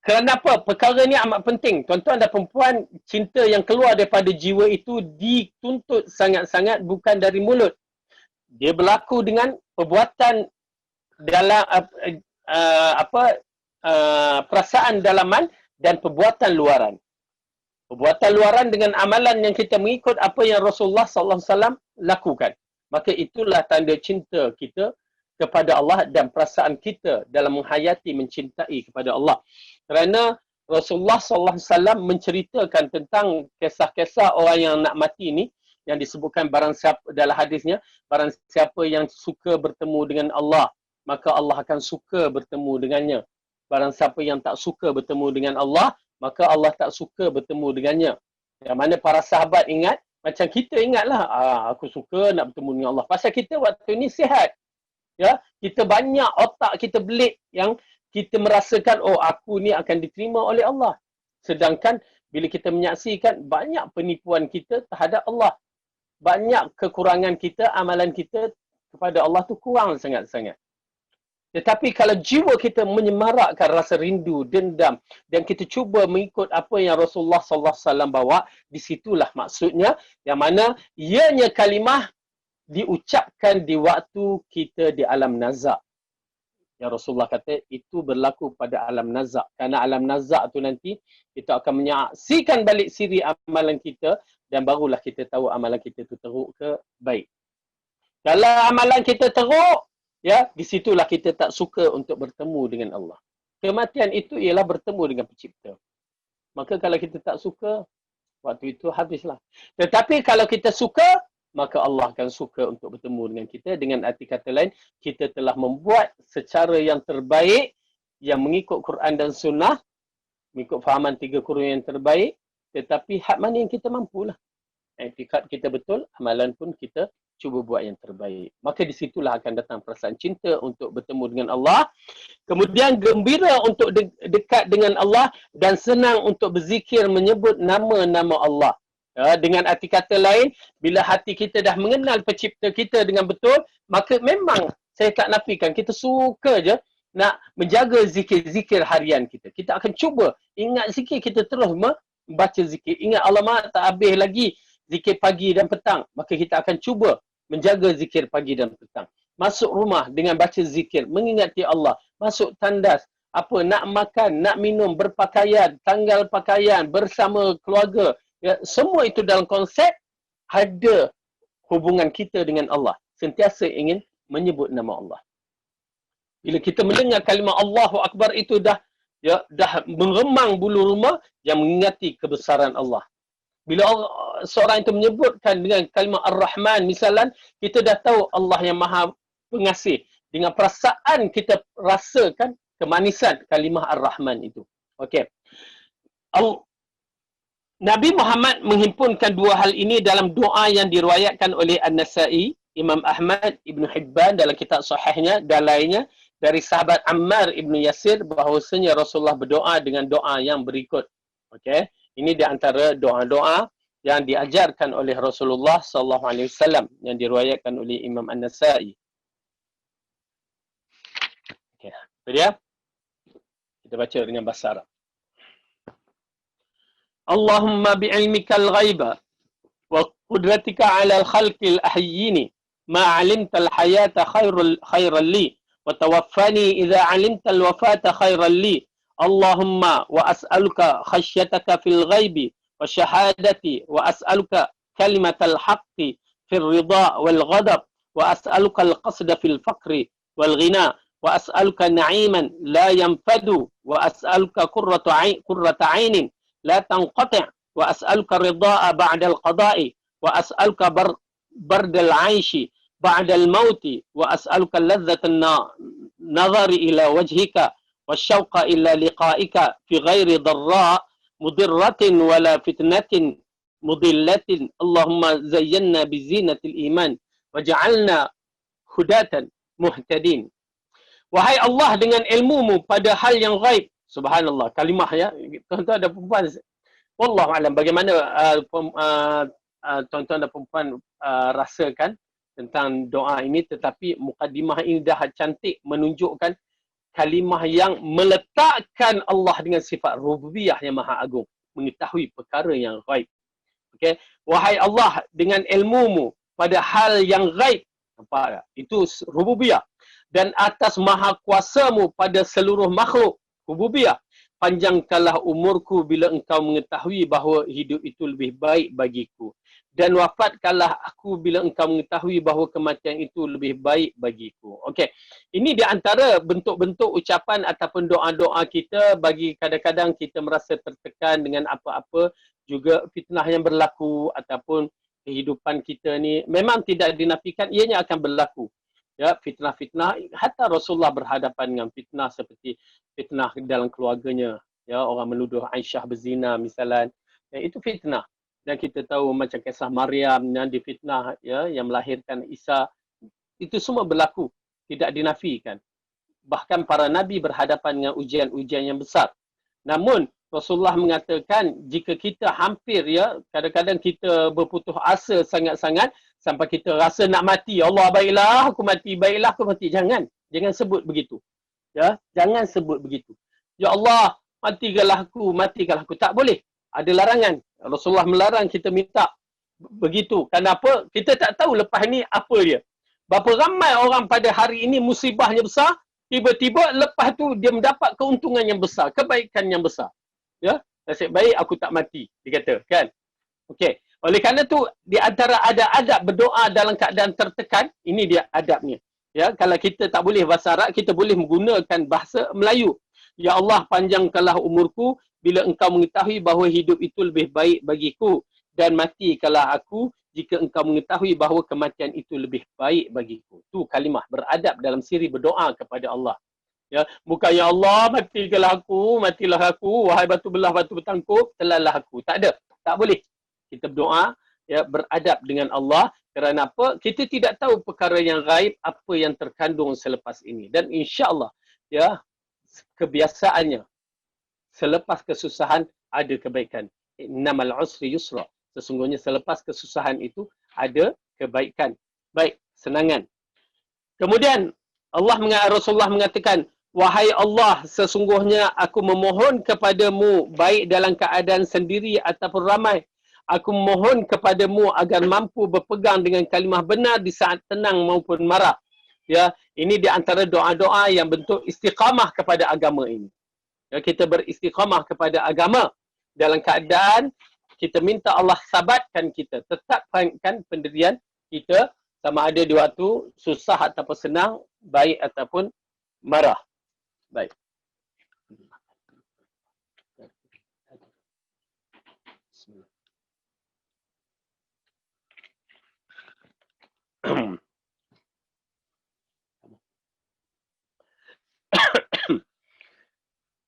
kenapa perkara ni amat penting? Tuan-tuan dan perempuan, cinta yang keluar daripada jiwa itu dituntut sangat-sangat bukan dari mulut. Dia berlaku dengan perbuatan dalam perasaan dalaman dan perbuatan luaran. Perbuatan luaran dengan amalan yang kita mengikut apa yang Rasulullah SAW lakukan. Maka itulah tanda cinta kita kepada Allah dan perasaan kita dalam menghayati, mencintai kepada Allah. Kerana Rasulullah SAW menceritakan tentang kisah-kisah orang yang nak mati ni, yang disebutkan barang siapa dalam hadisnya, barang siapa yang suka bertemu dengan Allah, maka Allah akan suka bertemu dengannya. Barang siapa yang tak suka bertemu dengan Allah, maka Allah tak suka bertemu dengannya. Yang mana para sahabat ingat, macam kita ingatlah, aku suka nak bertemu dengan Allah. Pasal kita waktu ni sihat. Ya, kita banyak otak kita belik yang kita merasakan, aku ni akan diterima oleh Allah. Sedangkan bila kita menyaksikan banyak penipuan kita terhadap Allah. Banyak kekurangan kita, amalan kita kepada Allah tu kurang sangat-sangat. Tetapi kalau jiwa kita menyemarakkan rasa rindu, dendam, dan kita cuba mengikut apa yang Rasulullah SAW bawa, di situlah maksudnya, yang mana ianya kalimah diucapkan di waktu kita di alam nazak. Yang Rasulullah kata, itu berlaku pada alam nazak. Kerana alam nazak tu nanti, kita akan menyaksikan balik siri amalan kita, dan barulah kita tahu amalan kita tu teruk ke baik. Kalau amalan kita teruk, ya, di situlah kita tak suka untuk bertemu dengan Allah. Kematian itu ialah bertemu dengan pencipta. Maka kalau kita tak suka, waktu itu habislah. Tetapi kalau kita suka, maka Allah akan suka untuk bertemu dengan kita. Dengan arti kata lain, kita telah membuat secara yang terbaik, yang mengikut Quran dan Sunnah, mengikut fahaman 3 kurun yang terbaik, tetapi hak mana yang kita mampulah. I'tikad kita betul, amalan pun kita cuba buat yang terbaik. Maka di situlah akan datang perasaan cinta untuk bertemu dengan Allah. Kemudian gembira untuk dekat dengan Allah dan senang untuk berzikir menyebut nama-nama Allah. Ya, dengan arti kata lain, bila hati kita dah mengenal pencipta kita dengan betul, maka memang saya tak nafikan, kita suka je nak menjaga zikir-zikir harian kita. Kita akan cuba ingat zikir, kita terus membaca zikir. Ingat Allah tak habis lagi zikir pagi dan petang. Maka kita akan cuba menjaga zikir pagi dan petang. Masuk rumah dengan baca zikir, mengingati Allah. Masuk tandas, nak makan, nak minum, berpakaian, tanggal pakaian, bersama keluarga. Ya, semua itu dalam konsep ada hubungan kita dengan Allah. Sentiasa ingin menyebut nama Allah. Bila kita mendengar kalimah Allahu Akbar itu dah mengemang bulu rumah yang mengingati kebesaran Allah. Bila seorang itu menyebutkan dengan kalimah Ar-Rahman misalnya, kita dah tahu Allah yang Maha Pengasih. Dengan perasaan kita rasakan kemanisan kalimah Ar-Rahman itu. Okey. Nabi Muhammad menghimpunkan dua hal ini dalam doa yang diriwayatkan oleh An-Nasa'i, Imam Ahmad, Ibn Hibban dalam kitab sahihnya dan lainnya dari sahabat Ammar Ibn Yasir bahawasanya Rasulullah berdoa dengan doa yang berikut. Okey, ini di antara doa-doa yang diajarkan oleh Rasulullah sallallahu alaihi wasallam yang diriwayatkan oleh Imam An-Nasa'i. Okey, itu dia. Kita baca dengan bahasa Arab. Allahumma bi'ilmikal ghaiba wa qudratika 'ala al-khalqil ahyin ma 'alimta al-hayata khairan li wa tawaffani idza 'alimta al-wafata khairan li. Allahumma wa as'aluka khashyataka fil ghaibi wa syahadati wa as'aluka kalimatal haqqi fil ridha wal ghadab wa as'aluka al-qasda fil faqri wal ghina wa as'aluka na'iman la yanfadu wa as'aluka qurrata 'ainin لا تنقطع وأسألك الرضاء بعد القضاء وأسألك برد العيش بعد الموت وأسألك لذة النظر إلى وجهك والشوق إلى لقائك في غير ضراء مضرة ولا فتنة مضلة اللهم زينا بزينة الإيمان وجعلنا هداة مهتدين. Wahai Allah, dengan ilmumu pada hal yang gaib. Subhanallah, kalimah ya. Tuan-tuan dan perempuan, wallahu alam bagaimana tuan-tuan dan perempuan rasakan tentang doa ini, tetapi mukadimah ini dah cantik menunjukkan kalimah yang meletakkan Allah dengan sifat rububiyah yang maha agung, mengetahui perkara yang gaib. Okey, wahai Allah, dengan ilmumu pada hal yang gaib, nampak tak? Itu rububiyah. Dan atas maha kuasamu pada seluruh makhluk, rububiyah. Panjangkanlah umurku bila engkau mengetahui bahawa hidup itu lebih baik bagiku. Dan wafatkanlah aku bila engkau mengetahui bahawa kematian itu lebih baik bagiku. Okey. Ini di antara bentuk-bentuk ucapan ataupun doa-doa kita bagi kadang-kadang kita merasa tertekan dengan apa-apa juga fitnah yang berlaku ataupun kehidupan kita ni memang tidak dinafikan ianya akan berlaku. Ya, fitnah-fitnah, hatta Rasulullah berhadapan dengan fitnah seperti fitnah dalam keluarganya, ya, orang menuduh Aisyah berzina misalnya, ya, itu fitnah. Dan kita tahu macam kisah Maryam yang difitnah, ya, yang melahirkan Isa, itu semua berlaku, tidak dinafikan. Bahkan para nabi berhadapan dengan ujian-ujian yang besar. Namun Rasulullah mengatakan jika kita hampir, ya, kadang-kadang kita berputus asa sangat-sangat sampai kita rasa nak mati. Allah, baiklah aku mati, baiklah aku mati. Jangan sebut begitu. Ya, jangan sebut begitu. Ya Allah, matikanlah aku. Tak boleh. Ada larangan. Rasulullah melarang kita minta begitu. Kenapa? Kita tak tahu lepas ni apa dia. Berapa ramai orang pada hari ini musibahnya besar, tiba-tiba lepas tu dia mendapat keuntungan yang besar, kebaikan yang besar. Ya, nasib baik aku tak mati, dia kata, kan? Okey. Oleh kerana tu, di antara adab berdoa dalam keadaan tertekan, ini dia adabnya. Ya, kalau kita tak boleh bahasa Arab, kita boleh menggunakan bahasa Melayu. Ya Allah, panjangkanlah umurku bila engkau mengetahui bahawa hidup itu lebih baik bagiku, dan matikanlah aku jika engkau mengetahui bahawa kematian itu lebih baik bagiku. Tu kalimah beradab dalam siri berdoa kepada Allah. Ya, bukan ya Allah, matilah aku, wahai batu belah, batu bertangkup, telanlah aku. Tak ada, tak boleh. Kita berdoa, ya, beradab dengan Allah. Kerana apa? Kita tidak tahu perkara yang gaib, apa yang terkandung selepas ini. Dan insya-Allah, ya, kebiasaannya selepas kesusahan ada kebaikan. Innamal usri yusra. Sesungguhnya selepas kesusahan itu ada kebaikan. Baik, senangan. Kemudian Rasulullah mengatakan, wahai Allah, sesungguhnya aku memohon kepadamu baik dalam keadaan sendiri ataupun ramai. Aku mohon kepadamu agar mampu berpegang dengan kalimah benar di saat tenang maupun marah. Ya, ini di antara doa-doa yang bentuk istiqamah kepada agama ini. Ya, kita beristiqamah kepada agama dalam keadaan kita minta Allah sabatkan kita, tetapkan pendirian kita sama ada di waktu susah ataupun senang, baik ataupun marah. Baik.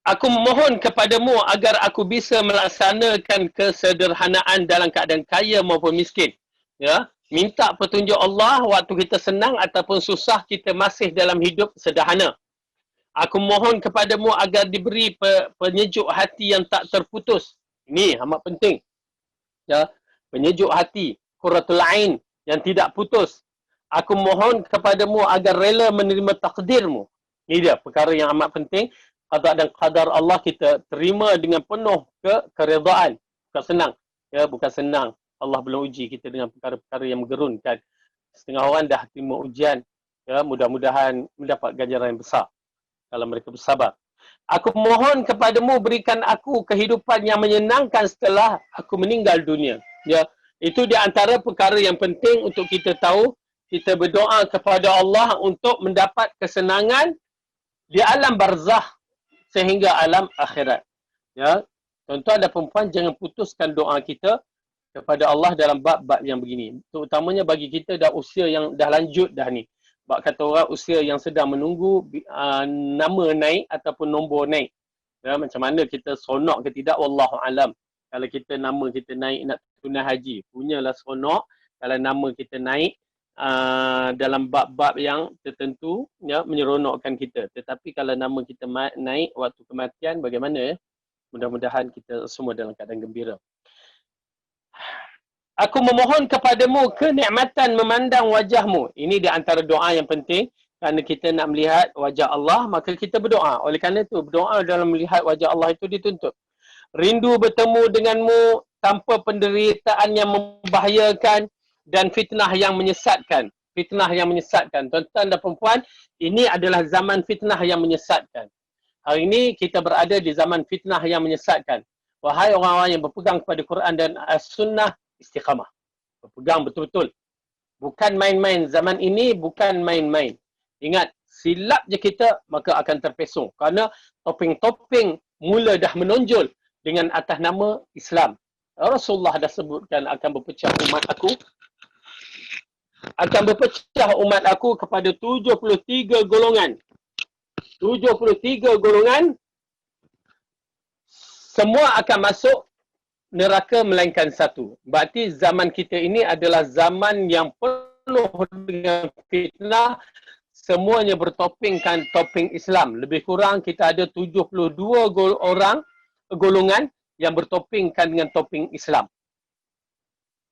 Aku mohon kepadamu agar aku bisa melaksanakan kesederhanaan dalam keadaan kaya maupun miskin. Ya, minta petunjuk Allah waktu kita senang ataupun susah, kita masih dalam hidup sederhana. Aku mohon kepadamu agar diberi penyejuk hati yang tak terputus. Ini amat penting. Ya, penyejuk hati, qurratul ain yang tidak putus. Aku mohon kepadamu agar rela menerima takdirmu. Ini dia perkara yang amat penting. Qada dan qadar Allah kita terima dengan penuh keredaan. Bukan senang. Ya, bukan senang. Allah belum uji kita dengan perkara-perkara yang menggerunkan. Setengah orang dah terima ujian. Ya, mudah-mudahan mendapat ganjaran yang besar kalau mereka bersabar. Aku mohon kepadamu berikan aku kehidupan yang menyenangkan setelah aku meninggal dunia. Ya, itu di antara perkara yang penting untuk kita tahu. Kita berdoa kepada Allah untuk mendapat kesenangan di alam barzakh sehingga alam akhirat. Ya, tuan-tuan dan perempuan, jangan putuskan doa kita kepada Allah dalam bab-bab yang begini. Terutamanya bagi kita dah usia yang dah lanjut dah ni. Bak kata orang usia yang sedang menunggu nama naik ataupun nombor naik. Ya, macam mana kita seronok ke tidak, wallahu alam. Kalau kita nama kita naik nak tunai haji, punyalah seronok. Kalau nama kita naik dalam bab-bab yang tertentu, ya, menyeronokkan kita. Tetapi kalau nama kita naik waktu kematian, bagaimana? Mudah-mudahan kita semua dalam keadaan gembira. Aku memohon kepadamu kenikmatan memandang wajahmu. Ini di antara doa yang penting. Kerana kita nak melihat wajah Allah, maka kita berdoa. Oleh kerana itu, berdoa dalam melihat wajah Allah itu dituntut. Rindu bertemu denganmu tanpa penderitaan yang membahayakan dan fitnah yang menyesatkan. Fitnah yang menyesatkan. Tuan-tuan dan perempuan, ini adalah zaman fitnah yang menyesatkan. Hari ini kita berada di zaman fitnah yang menyesatkan. Wahai orang-orang yang berpegang kepada Quran dan As-Sunnah, istiqamah. Berpegang betul-betul. Bukan main-main. Zaman ini bukan main-main. Ingat, silap je kita, maka akan terpesong. Kerana topeng-topeng mula dah menonjol dengan atas nama Islam. Rasulullah dah sebutkan akan berpecah umat aku. Akan berpecah umat aku kepada 73 golongan. 73 golongan. Semua akan masuk neraka melainkan satu. Berarti zaman kita ini adalah zaman yang penuh dengan fitnah. Semuanya bertopengkan topeng Islam. Lebih kurang kita ada 72 golongan yang bertopengkan dengan topeng Islam.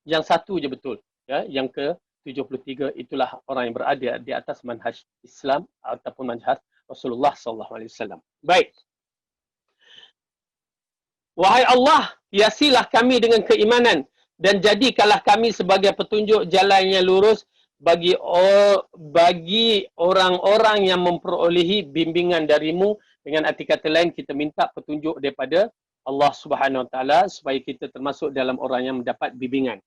Yang satu je betul. Ya, yang ke-73 itulah orang yang berada di atas manhaj Islam ataupun manhaj Rasulullah SAW. Baik. Wahai Allah, hiasilah kami dengan keimanan dan jadikanlah kami sebagai petunjuk jalan yang lurus bagi orang-orang yang memperolehi bimbingan darimu. Dengan arti kata lain, kita minta petunjuk daripada Allah Subhanahu Wa Taala supaya kita termasuk dalam orang yang mendapat bimbingan.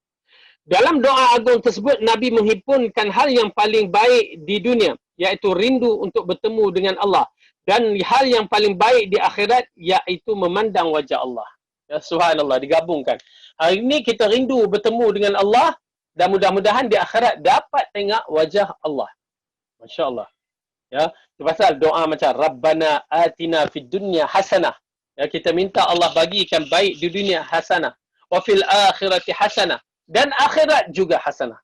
Dalam doa agung tersebut, Nabi menghimpunkan hal yang paling baik di dunia, iaitu rindu untuk bertemu dengan Allah. Dan hal yang paling baik di akhirat, iaitu memandang wajah Allah. Ya, subhanallah, digabungkan. Hari ini kita rindu bertemu dengan Allah dan mudah-mudahan di akhirat dapat tengok wajah Allah. Masya Allah. Ya, itu pasal doa macam Rabbana atina fid dunya hasanah. Ya, kita minta Allah bagikan baik di dunia hasanah. Wa fil akhirati hasanah. Dan akhirat juga hasanah.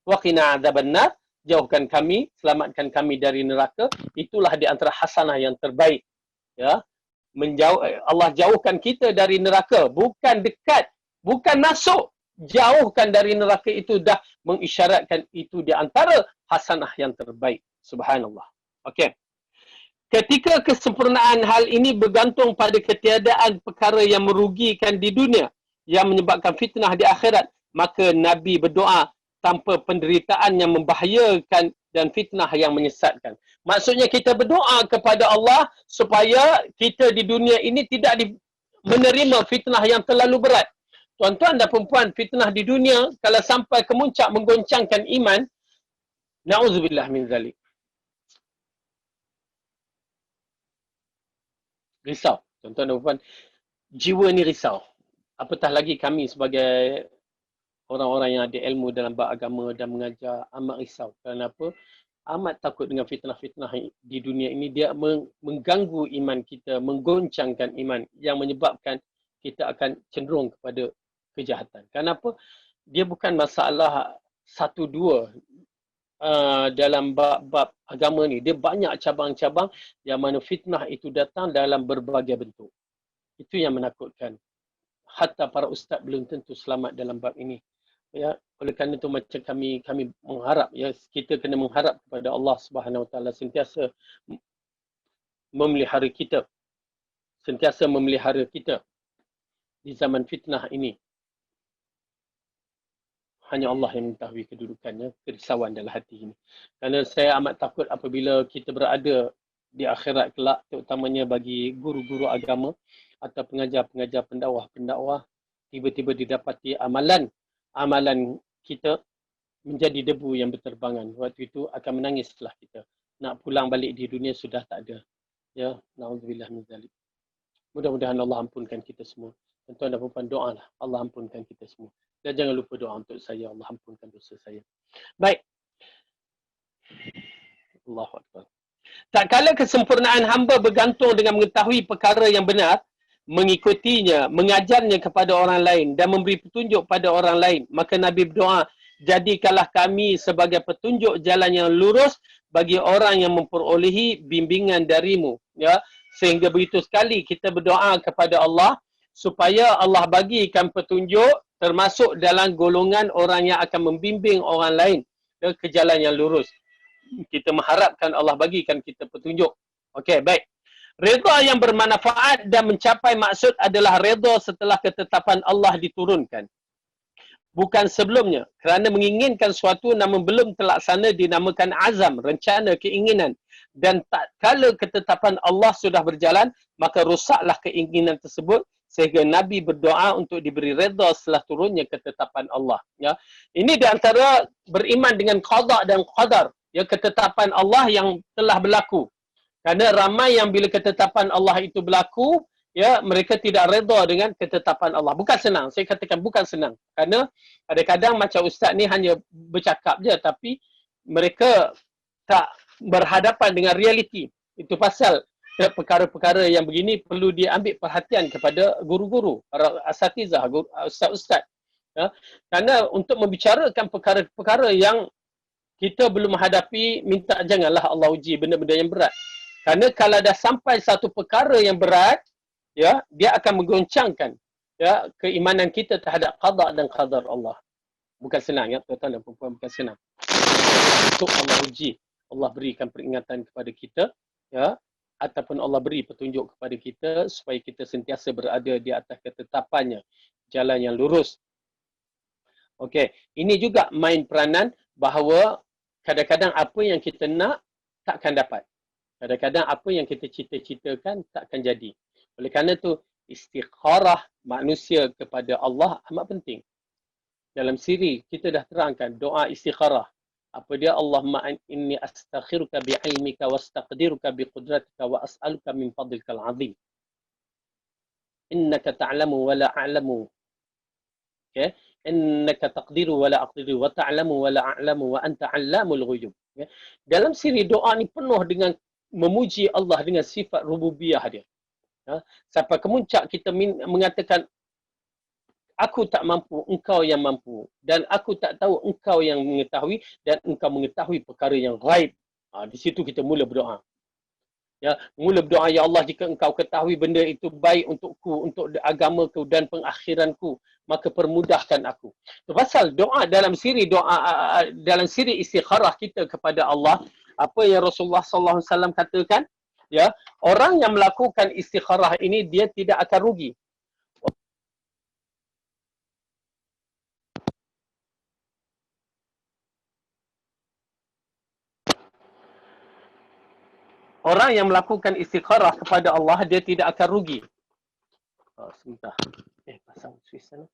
Wa qina adzabannar. Jauhkan kami, selamatkan kami dari neraka. Itulah di antara hasanah yang terbaik. Ya, Allah jauhkan kita dari neraka, bukan dekat, bukan masuk. Jauhkan dari neraka itu dah mengisyaratkan itu di antara hasanah yang terbaik. Subhanallah. Okey. Ketika kesempurnaan hal ini bergantung pada ketiadaan perkara yang merugikan di dunia yang menyebabkan fitnah di akhirat, maka Nabi berdoa tanpa penderitaan yang membahayakan dan fitnah yang menyesatkan. Maksudnya kita berdoa kepada Allah supaya kita di dunia ini tidak menerima fitnah yang terlalu berat. Tuan-tuan dan perempuan, fitnah di dunia kalau sampai ke muncak menggoncangkan iman, na'udzubillah min zalik. Risau. Tuan-tuan dan perempuan, jiwa ni risau. Apatah lagi kami sebagai orang-orang yang ada ilmu dalam bab agama dan mengajar, amat risau. Kenapa? amat takut dengan fitnah-fitnah di dunia ini. Dia mengganggu iman kita, menggoncangkan iman yang menyebabkan kita akan cenderung kepada kejahatan. Kenapa? Dia bukan masalah satu dua dalam bab-bab agama ni. Dia banyak cabang-cabang yang mana fitnah itu datang dalam berbagai bentuk. Itu yang menakutkan. Hatta para ustaz belum tentu selamat dalam bab ini. Ya, oleh kerana itu macam kami mengharap, ya, kita kena mengharap kepada Allah Subhanahu Wa Taala sentiasa memelihara kita, di zaman fitnah ini. Hanya Allah yang mengetahui kedudukannya, kerisauan dalam hati ini. Kerana saya amat takut apabila kita berada di akhirat kelak, terutamanya bagi guru-guru agama atau pengajar-pengajar pendakwah-pendakwah, tiba-tiba didapati amalan kita menjadi debu yang berterbangan. Waktu itu akan menangislah kita. Nak pulang balik di dunia sudah tak ada. Ya, na'udzubillah min zalik. Mudah-mudahan Allah ampunkan kita semua. Tuan-tuan dan puan doa lah. Allah ampunkan kita semua. Dan jangan lupa doa untuk saya. Allah ampunkan dosa saya. Baik. Allahu Akbar. Tak kala kesempurnaan hamba bergantung dengan mengetahui perkara yang benar, mengikutinya, mengajarnya kepada orang lain dan memberi petunjuk pada orang lain, maka Nabi berdoa, jadikanlah kami sebagai petunjuk jalan yang lurus bagi orang yang memperolehi bimbingan darimu. Ya, sehingga begitu sekali kita berdoa kepada Allah supaya Allah bagikan petunjuk termasuk dalam golongan orang yang akan membimbing orang lain ke jalan yang lurus. Kita mengharapkan Allah bagikan kita petunjuk. Okey, baik. Redha yang bermanfaat dan mencapai maksud adalah redha setelah ketetapan Allah diturunkan. Bukan sebelumnya. Kerana menginginkan suatu namun belum terlaksana dinamakan azam, rencana, keinginan. Dan tak kala ketetapan Allah sudah berjalan, maka rusaklah keinginan tersebut sehingga Nabi berdoa untuk diberi redha setelah turunnya ketetapan Allah. Ya. Ini di antara beriman dengan qada dan qadar. Ya, ketetapan Allah yang telah berlaku. Kerana ramai yang bila ketetapan Allah itu berlaku, ya, mereka tidak redha dengan ketetapan Allah. Bukan senang. Saya katakan bukan senang. Kerana kadang-kadang macam ustaz ni hanya bercakap je, tapi mereka tak berhadapan dengan realiti. Itu pasal perkara-perkara yang begini perlu diambil perhatian kepada guru-guru, para asatizah, ustaz-ustaz. Ya. Kerana untuk membicarakan perkara-perkara yang kita belum hadapi, minta janganlah Allah uji benda-benda yang berat. Kerana kalau dah sampai satu perkara yang berat, ya, dia akan menggoncangkan, ya, keimanan kita terhadap qada dan qadar Allah. Bukan senang, ya, tuan-tuan dan puan-puan, bukan senang. Untuk Allah uji, Allah berikan peringatan kepada kita, ya, ataupun Allah beri petunjuk kepada kita supaya kita sentiasa berada di atas ketetapannya, jalan yang lurus. Okey, ini juga main peranan bahawa kadang-kadang apa yang kita nak takkan dapat. Kadang-kadang apa yang kita cita-citakan takkan jadi. Oleh kerana itu, istikharah manusia kepada Allah amat penting. Dalam siri, kita dah terangkan doa istikharah. Apa dia? Allahumma inni astakhiruka bi'ilmika wa astaqdiruka biqudratika wa as'aluka min fadlikal azim. Innaka ta'lamu wa la a'lamu. Okay? Innaka taqdiru wa la aqdiru wa ta'lamu wa la a'lamu wa anta 'allamul ghuyub. Okay? Dalam siri doa ni penuh dengan memuji Allah dengan sifat rububiyah dia. Ya, sampai kemuncak kita mengatakan, aku tak mampu, engkau yang mampu. Dan aku tak tahu, engkau yang mengetahui. Dan engkau mengetahui perkara yang ghaib. Di situ kita mula berdoa. Ya, mula berdoa, ya Allah, jika engkau ketahui benda itu baik untukku, untuk agamaku dan pengakhiranku, maka permudahkan aku. Itu pasal doa dalam siri istikharah kita kepada Allah. Apa yang Rasulullah SAW katakan, ya, orang yang melakukan istikharah ini dia tidak akan rugi. Orang yang melakukan istikharah kepada Allah dia tidak akan rugi. Sebentar. Pasang Swiss sana.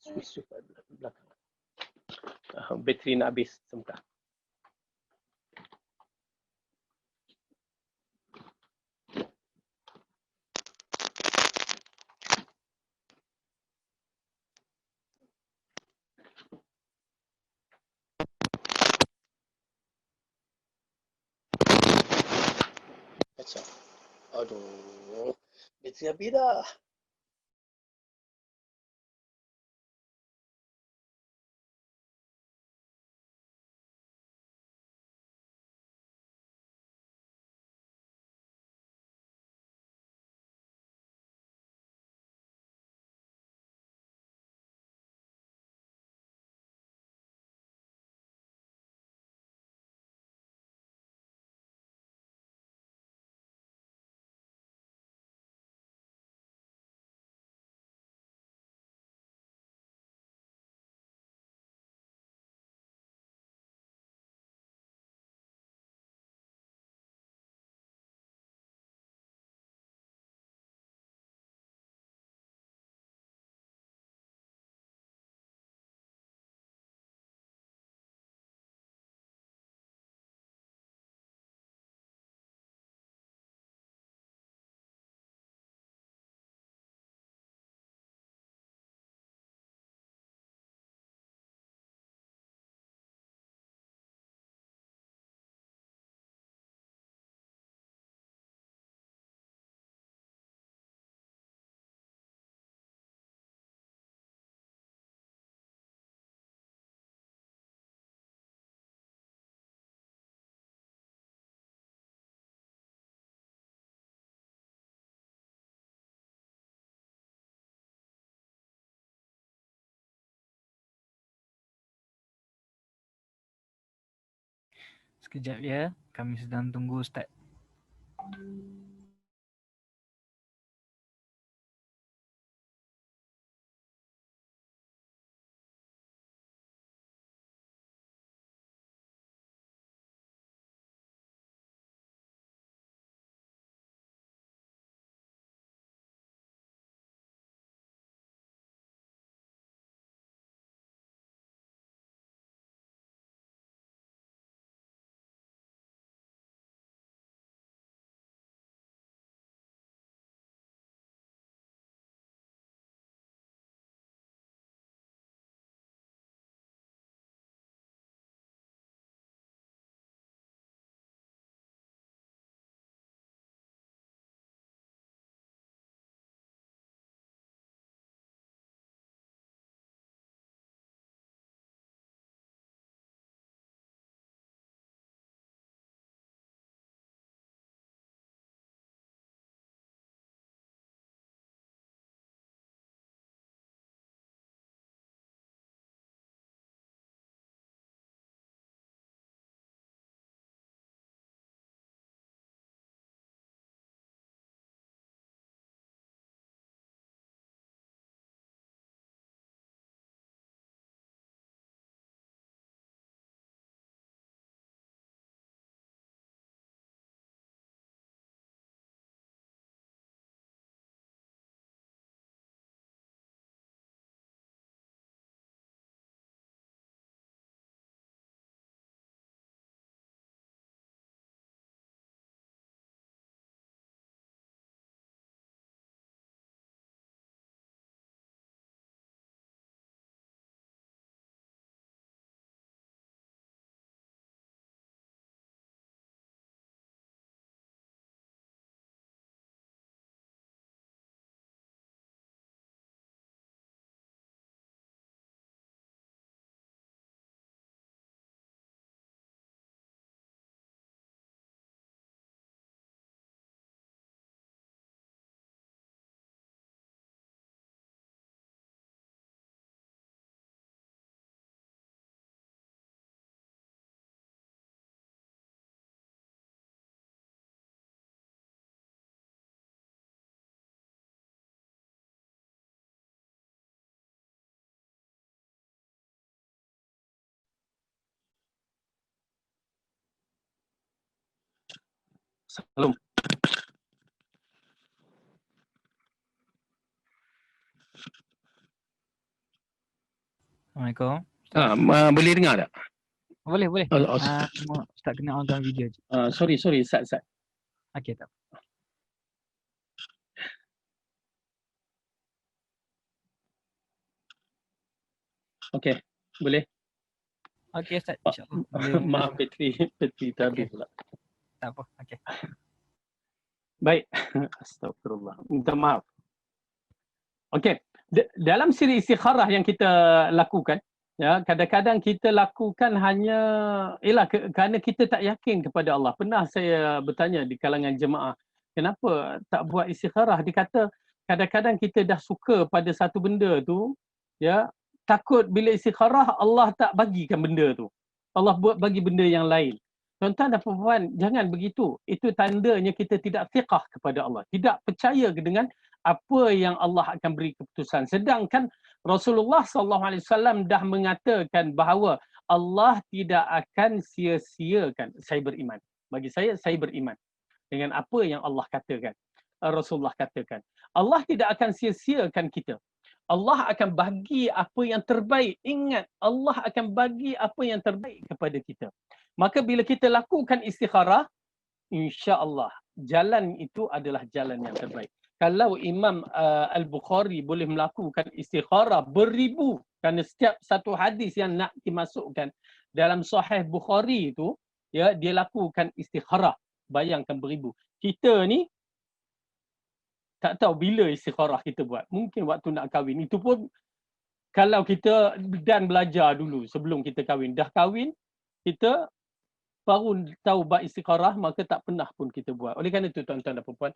Swiss belakang. Bateri nak habis. Sebentar. Aduh, bateri habis dah. Sekejap ya, kami sedang tunggu Ustaz. Salam. Assalamualaikum. Boleh dengar tak? Boleh, boleh. Oh, Cuma Ustaz kena onkan video je. sorry, Sat. Okey, tak. Okey, boleh. Okey Ustaz, insya-Allah boleh. Maaf, bateri tak habis pula. Tak apa. Okey. Baik. Astagfirullah. Minta maaf. Okey. Dalam siri istikharah yang kita lakukan, ya, kadang-kadang kita lakukan hanya kerana kita tak yakin kepada Allah. Pernah saya bertanya di kalangan jemaah, kenapa tak buat istikharah? Dia kata kadang-kadang kita dah suka pada satu benda tu, ya, takut bila istikharah Allah tak bagikan benda tu. Allah buat bagi benda yang lain. Tuan-tuan dan puan-puan, jangan begitu. Itu tandanya kita tidak fiqah kepada Allah. Tidak percaya dengan apa yang Allah akan beri keputusan. Sedangkan Rasulullah SAW dah mengatakan bahawa Allah tidak akan sia-siakan. Saya beriman. Bagi saya beriman dengan apa yang Allah katakan. Rasulullah katakan. Allah tidak akan sia-siakan kita. Allah akan bagi apa yang terbaik. Ingat, Allah akan bagi apa yang terbaik kepada kita. Maka bila kita lakukan istikharah, insya-Allah jalan itu adalah jalan yang terbaik. Kalau Imam Al-Bukhari boleh melakukan istikharah beribu, kerana setiap satu hadis yang nak dimasukkan dalam Sahih Bukhari itu, ya, dia lakukan istikharah. Bayangkan beribu. Kita ni tak tahu bila istikharah kita buat. Mungkin waktu nak kahwin. Itu pun kalau kita dan belajar dulu sebelum kita kahwin. Dah kahwin, kita baru tahu bab istikharah, maka tak pernah pun kita buat. Oleh kerana itu tuan-tuan dan puan-puan,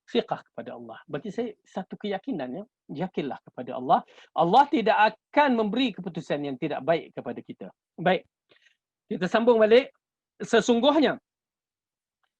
fiqah kepada Allah. Bagi saya satu keyakinannya, yakinlah kepada Allah. Allah tidak akan memberi keputusan yang tidak baik kepada kita. Baik. Kita sambung balik. Sesungguhnya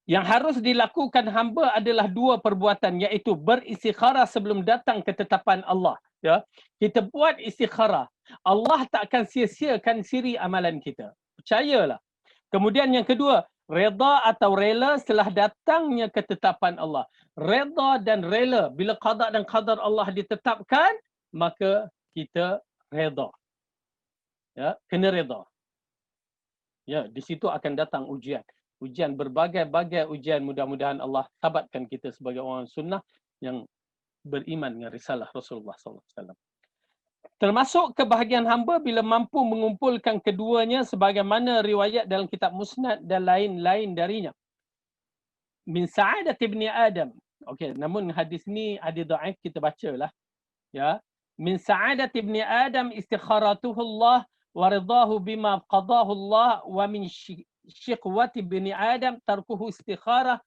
yang harus dilakukan hamba adalah dua perbuatan, iaitu beristikharah sebelum datang ketetapan Allah. Ya, kita buat istikharah. Allah tak akan sia-siakan siri amalan kita. Percayalah. Kemudian yang kedua, reda atau rela setelah datangnya ketetapan Allah. Reda dan rela bila qada dan qadar Allah ditetapkan, maka kita reda. Ya, kena reda. Ya, di situ akan datang ujian. Ujian berbagai-bagai ujian, mudah-mudahan Allah tabatkan kita sebagai orang sunnah yang beriman dengan risalah Rasulullah SAW. Termasuk kebahagiaan hamba bila mampu mengumpulkan keduanya sebagaimana riwayat dalam kitab Musnad dan lain-lain darinya. Min sa'adat ibni Adam. Okey, namun hadis ni ada dhaif, kita bacalah. Ya. Min sa'adat ibni Adam istikharatuhu Allah wa ridahu bima qadahu Allah wa min shiqwati ibni Adam tarkuhu istikharat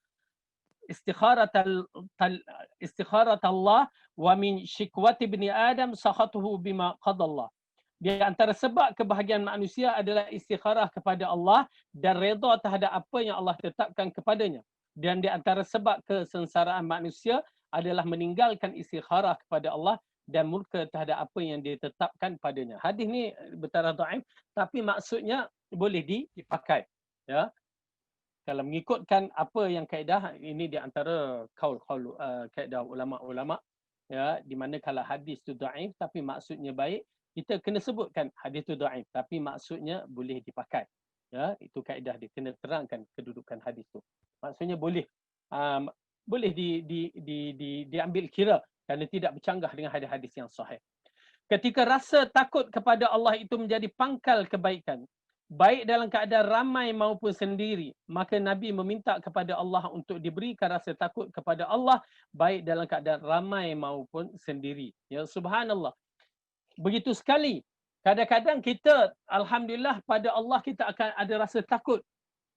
Allah wa min shikwati ibni Adam sakhatuhu bima qadallah. Di antara sebab kebahagiaan manusia adalah istikharah kepada Allah dan redha terhadap apa yang Allah tetapkan kepadanya. Dan di antara sebab kesengsaraan manusia adalah meninggalkan istikharah kepada Allah dan murka terhadap apa yang ditetapkan padanya. Hadis ni bertaraf dhaif, tapi maksudnya boleh dipakai. Ya. Kalau mengikutkan apa yang kaedah, ini di antara kaul-kaul kaedah ulama-ulama, ya, di mana kalau hadis tu dhaif tapi maksudnya baik, kita kena sebutkan hadis tu dhaif tapi maksudnya boleh dipakai. Ya, itu kaedah dia, kena terangkan kedudukan hadis tu. Maksudnya boleh boleh diambil kira kerana tidak bercanggah dengan hadis-hadis yang sahih. Ketika rasa takut kepada Allah itu menjadi pangkal kebaikan, baik dalam keadaan ramai maupun sendiri, maka Nabi meminta kepada Allah untuk diberikan rasa takut kepada Allah baik dalam keadaan ramai maupun sendiri. Ya, subhanallah. Begitu sekali. Kadang-kadang kita, alhamdulillah, pada Allah kita akan ada rasa takut.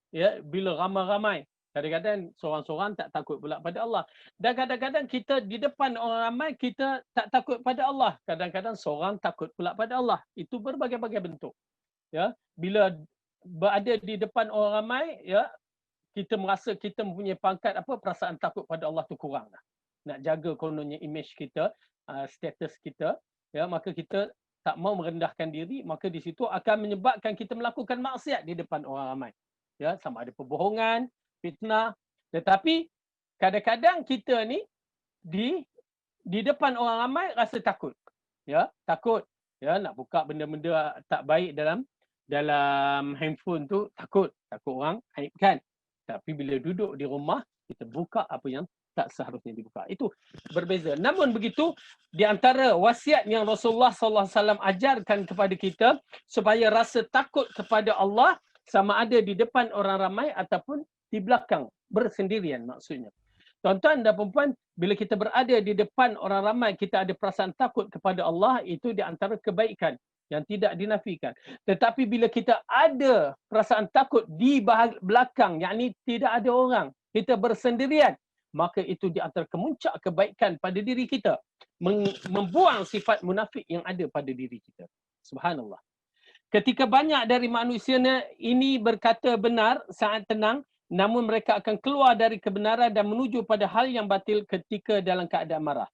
Ya, bila ramai-ramai. Kadang-kadang seorang-seorang tak takut pula pada Allah. Dan kadang-kadang kita di depan orang ramai kita tak takut pada Allah. Kadang-kadang seorang takut pula pada Allah. Itu berbagai-bagai bentuk. Ya, bila berada di depan orang ramai, ya, kita merasa kita mempunyai pangkat apa, perasaan takut pada Allah tu kurang dah. Nak jaga kononnya image kita, status kita, ya, maka kita tak mau merendahkan diri, maka di situ akan menyebabkan kita melakukan maksiat di depan orang ramai. Ya, sama ada perbohongan, fitnah. Tetapi kadang-kadang kita ni di depan orang ramai rasa takut. Ya, takut. Ya, nak buka benda-benda tak baik dalam handphone tu, takut orang haipkan. Tapi bila duduk di rumah, kita buka apa yang tak seharusnya dibuka. Itu berbeza. Namun begitu, di antara wasiat yang Rasulullah SAW ajarkan kepada kita supaya rasa takut kepada Allah sama ada di depan orang ramai ataupun di belakang, bersendirian maksudnya. Tuan-tuan dan puan-puan, bila kita berada di depan orang ramai, kita ada perasaan takut kepada Allah, itu di antara kebaikan yang tidak dinafikan. Tetapi bila kita ada perasaan takut di belakang, yakni tidak ada orang, kita bersendirian, maka itu di antara kemuncak kebaikan pada diri kita. Membuang sifat munafik yang ada pada diri kita. Subhanallah. Ketika banyak dari manusia ini berkata benar, sangat tenang, namun mereka akan keluar dari kebenaran dan menuju pada hal yang batil ketika dalam keadaan marah.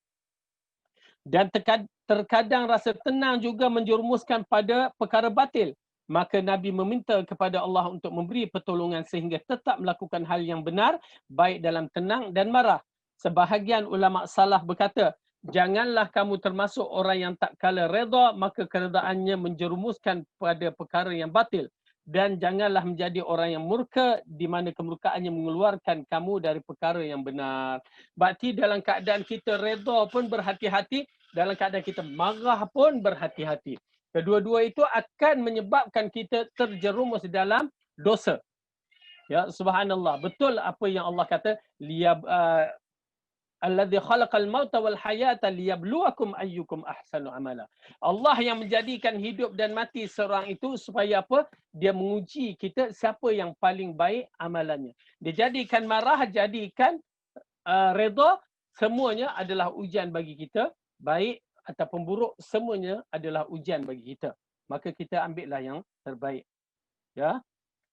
Dan terkadang rasa tenang juga menjerumuskan pada perkara batil. Maka Nabi meminta kepada Allah untuk memberi pertolongan sehingga tetap melakukan hal yang benar, baik dalam tenang dan marah. Sebahagian ulama salaf berkata, janganlah kamu termasuk orang yang tak kala redha, maka keredaannya menjerumuskan pada perkara yang batil. Dan janganlah menjadi orang yang murka, di mana kemurkaannya mengeluarkan kamu dari perkara yang benar. Berarti dalam keadaan kita redha pun berhati-hati, dalam keadaan kita marah pun berhati-hati. Kedua-dua itu akan menyebabkan kita terjerumus dalam dosa. Ya, subhanallah. Betul apa yang Allah kata, alladzi khalaqal mauta wal hayata liyabluwakum ayyukum ahsanu amala. Allah yang menjadikan hidup dan mati seorang itu supaya apa? Dia menguji kita siapa yang paling baik amalannya. Dia jadikan marah, jadikan redha, semuanya adalah ujian bagi kita, baik ataupun buruk, semuanya adalah ujian bagi kita. Maka kita ambillah yang terbaik. Ya.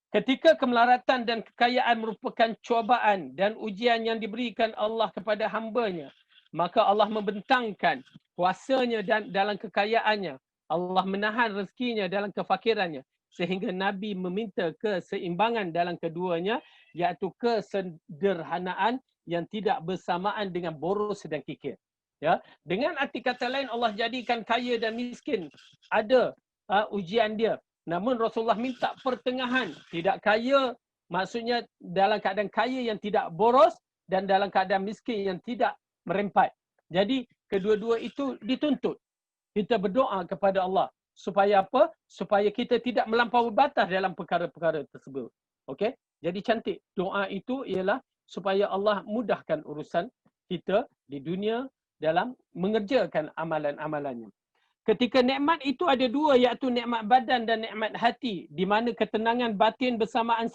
Ketika kemelaratan dan kekayaan merupakan cubaan dan ujian yang diberikan Allah kepada hamba-Nya, maka Allah membentangkan kuasanya dan dalam kekayaannya. Allah menahan rezekinya dalam kefakirannya. Sehingga Nabi meminta keseimbangan dalam keduanya, iaitu kesederhanaan yang tidak bersamaan dengan boros dan kikir. Ya, dengan arti kata lain, Allah jadikan kaya dan miskin ada ujian dia. Namun Rasulullah minta pertengahan, tidak kaya, maksudnya dalam keadaan kaya yang tidak boros dan dalam keadaan miskin yang tidak merempat. Jadi kedua-dua itu dituntut. Kita berdoa kepada Allah supaya apa? Supaya kita tidak melampaui batas dalam perkara-perkara tersebut. Okey? Jadi cantik. Doa itu ialah supaya Allah mudahkan urusan kita di dunia dalam mengerjakan amalan-amalannya. Ketika nikmat itu ada dua, iaitu nikmat badan dan nikmat hati, di mana ketenangan batin bersamaan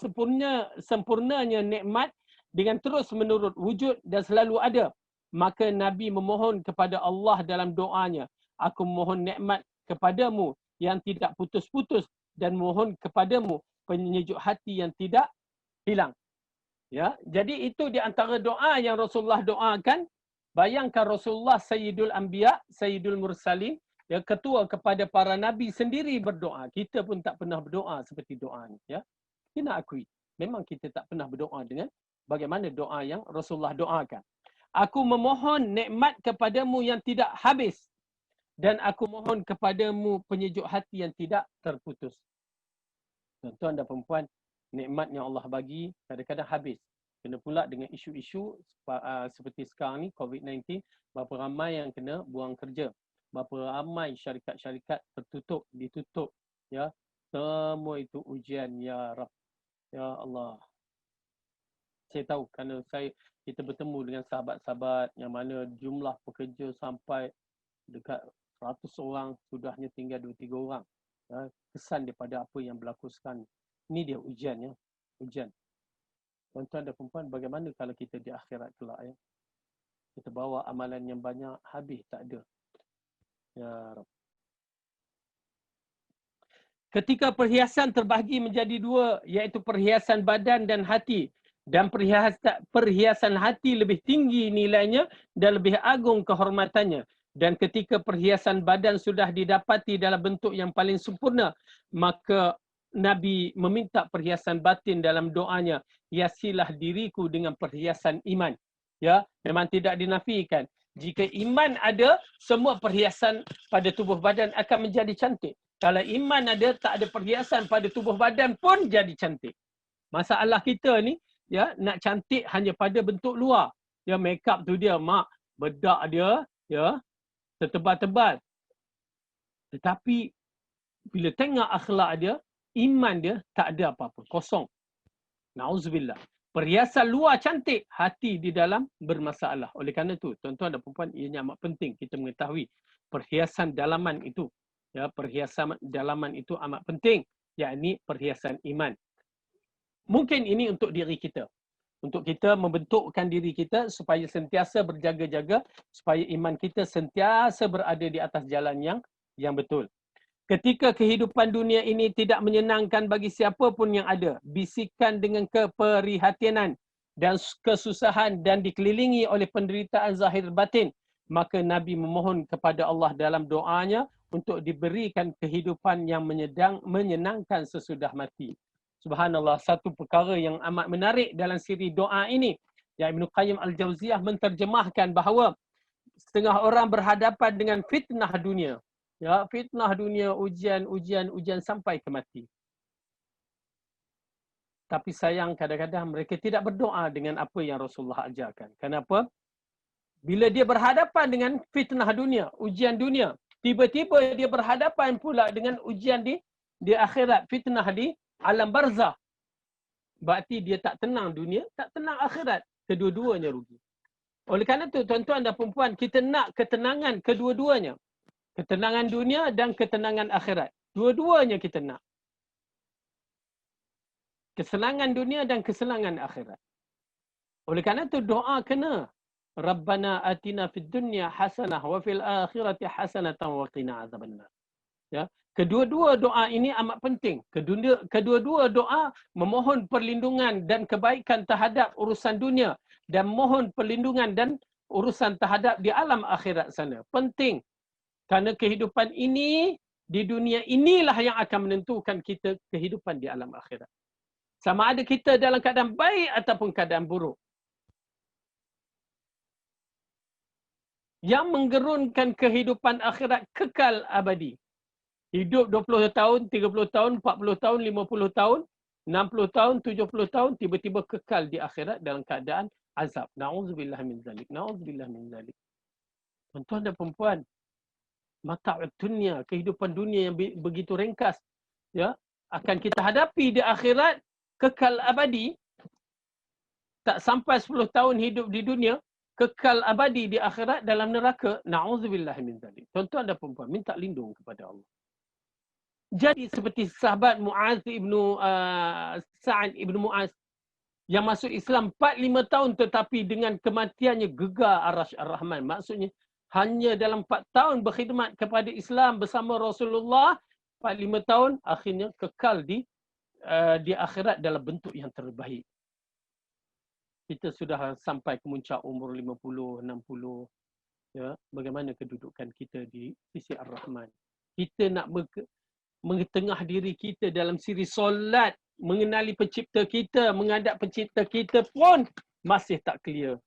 sempurnanya nikmat dengan terus menurut wujud dan selalu ada. Maka Nabi memohon kepada Allah dalam doanya, aku mohon nikmat kepadamu yang tidak putus-putus dan mohon kepadamu penyejuk hati yang tidak hilang. Ya, jadi itu di antara doa yang Rasulullah doakan. Bayangkan Rasulullah Sayyidul Anbiya, Sayyidul Mursalin, ya, ketua kepada para nabi sendiri berdoa. Kita pun tak pernah berdoa seperti doa ni. Ya. Kita nak akui, memang kita tak pernah berdoa dengan bagaimana doa yang Rasulullah doakan. Aku memohon nikmat kepadamu yang tidak habis dan aku mohon kepadamu penyejuk hati yang tidak terputus. Tuan-tuan dan perempuan, nikmat yang Allah bagi kadang-kadang habis. Kena pula dengan isu-isu seperti sekarang ni, COVID-19, berapa ramai yang kena buang kerja. Berapa ramai syarikat-syarikat ditutup. Ya, semua itu ujian, ya Rab. Ya Allah. Saya tahu kerana kita bertemu dengan sahabat-sahabat yang mana jumlah pekerja sampai dekat 100 orang, sudahnya tinggal 2-3 orang. Ya, kesan daripada apa yang berlaku sekarang. Ini dia ujiannya, ujian. Tuan-tuan dan perempuan, bagaimana kalau kita di akhirat kelak, ya? Kita bawa amalan yang banyak, habis tak ada. Ya Rab. Ketika perhiasan terbahagi menjadi dua, iaitu perhiasan badan dan hati. Dan perhiasan hati lebih tinggi nilainya dan lebih agung kehormatannya. Dan ketika perhiasan badan sudah didapati dalam bentuk yang paling sempurna, maka Nabi meminta perhiasan batin dalam doanya, hiasilah diriku dengan perhiasan iman. Ya, memang tidak dinafikan. Jika iman ada, semua perhiasan pada tubuh badan akan menjadi cantik. Kalau iman ada, tak ada perhiasan pada tubuh badan pun jadi cantik. Masalah kita ni, ya, nak cantik hanya pada bentuk luar. Ya, make up tu dia, mak, bedak dia, ya, tertebal-tebal. Tetapi bila tengok akhlak dia, iman dia tak ada apa-apa, kosong. Nauzubillah. Perhiasan luar cantik, hati di dalam bermasalah. Oleh kerana itu, tuan-tuan dan puan-puan, ianya amat penting kita mengetahui perhiasan dalaman itu. Ya, perhiasan dalaman itu amat penting, yakni perhiasan iman. Mungkin ini untuk diri kita. Untuk kita membentukkan diri kita supaya sentiasa berjaga-jaga, supaya iman kita sentiasa berada di atas jalan yang betul. Ketika kehidupan dunia ini tidak menyenangkan bagi siapa pun yang ada, bisikan dengan keprihatinan dan kesusahan dan dikelilingi oleh penderitaan zahir batin, maka Nabi memohon kepada Allah dalam doanya untuk diberikan kehidupan yang menyenangkan sesudah mati. Subhanallah, satu perkara yang amat menarik dalam siri doa ini, yang Ibn Qayyim Al-Jauziyah menterjemahkan bahawa setengah orang berhadapan dengan fitnah dunia. Ya, fitnah dunia, ujian sampai ke mati. Tapi sayang kadang-kadang mereka tidak berdoa dengan apa yang Rasulullah ajarkan. Kenapa? Bila dia berhadapan dengan fitnah dunia, ujian dunia, tiba-tiba dia berhadapan pula dengan ujian di akhirat, fitnah di alam barzah. Berarti dia tak tenang dunia, tak tenang akhirat. Kedua-duanya rugi. Oleh kerana itu, tuan-tuan dan perempuan, kita nak ketenangan kedua-duanya. Ketenangan dunia dan ketenangan akhirat. Dua-duanya kita nak. Kesenangan dunia dan kesenangan akhirat. Oleh kerana itu, doa kena. Rabbana atina fid dunya hasanah wa fil akhirati hasanatan wa qina azabannar. Ya. Kedua-dua doa ini amat penting. Kedua-dua doa memohon perlindungan dan kebaikan terhadap urusan dunia dan mohon perlindungan dan urusan terhadap di alam akhirat sana. Penting. Kerana kehidupan ini di dunia inilah yang akan menentukan kita kehidupan di alam akhirat. Sama ada kita dalam keadaan baik ataupun keadaan buruk. Yang menggerunkan kehidupan akhirat kekal abadi. Hidup 20 tahun, 30 tahun, 40 tahun, 50 tahun, 60 tahun, 70 tahun, tiba-tiba kekal di akhirat dalam keadaan azab. Na'udzubillah min zalik. Na'udzubillah min zalik. Tuan-tuan dan perempuan, mata' dunia, kehidupan dunia yang begitu ringkas, ya, akan kita hadapi di akhirat kekal abadi. Tak sampai 10 tahun hidup di dunia, kekal abadi di akhirat dalam neraka. Na'udzubillah min zalik. Tuan-tuan dan perempuan, minta lindung kepada Allah. Jadi seperti sahabat Muaz ibnu Sa'ad ibnu Muaz yang masuk Islam 4-5 tahun tetapi dengan kematiannya gegar Arasy Ar-Rahman. Maksudnya hanya dalam 4 tahun berkhidmat kepada Islam bersama Rasulullah, 4-5 tahun akhirnya kekal di akhirat dalam bentuk yang terbaik. Kita sudah sampai ke puncak umur 50, 60. Ya, bagaimana kedudukan kita di sisi Ar-Rahman? Kita nak mengetengah diri kita dalam siri solat, mengenali pencipta kita, menghadap pencipta kita pun masih tak clear.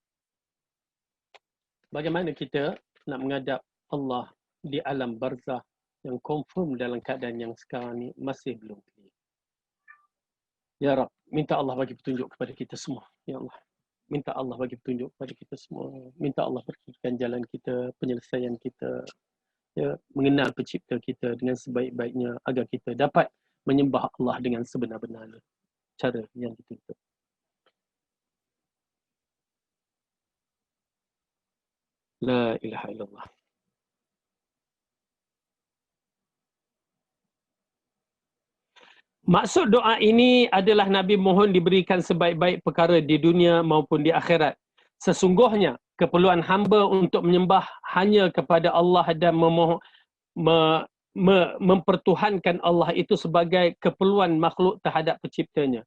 Bagaimana kita nak menghadap Allah di alam barzah yang confirm dalam keadaan yang sekarang ni masih belum clear. Ya Rab, minta Allah bagi petunjuk kepada kita semua. Ya Allah, minta Allah bagi petunjuk kepada kita semua. Minta Allah perkirakan jalan kita, penyelesaian kita. Ya, mengenal pencipta kita dengan sebaik-baiknya agar kita dapat menyembah Allah dengan sebenar-benarnya. Cara yang dituntut. La ilaha illallah. Maksud doa ini adalah Nabi mohon diberikan sebaik-baik perkara di dunia maupun di akhirat. Sesungguhnya keperluan hamba untuk menyembah hanya kepada Allah dan mempertuhankan Allah itu sebagai keperluan makhluk terhadap penciptanya.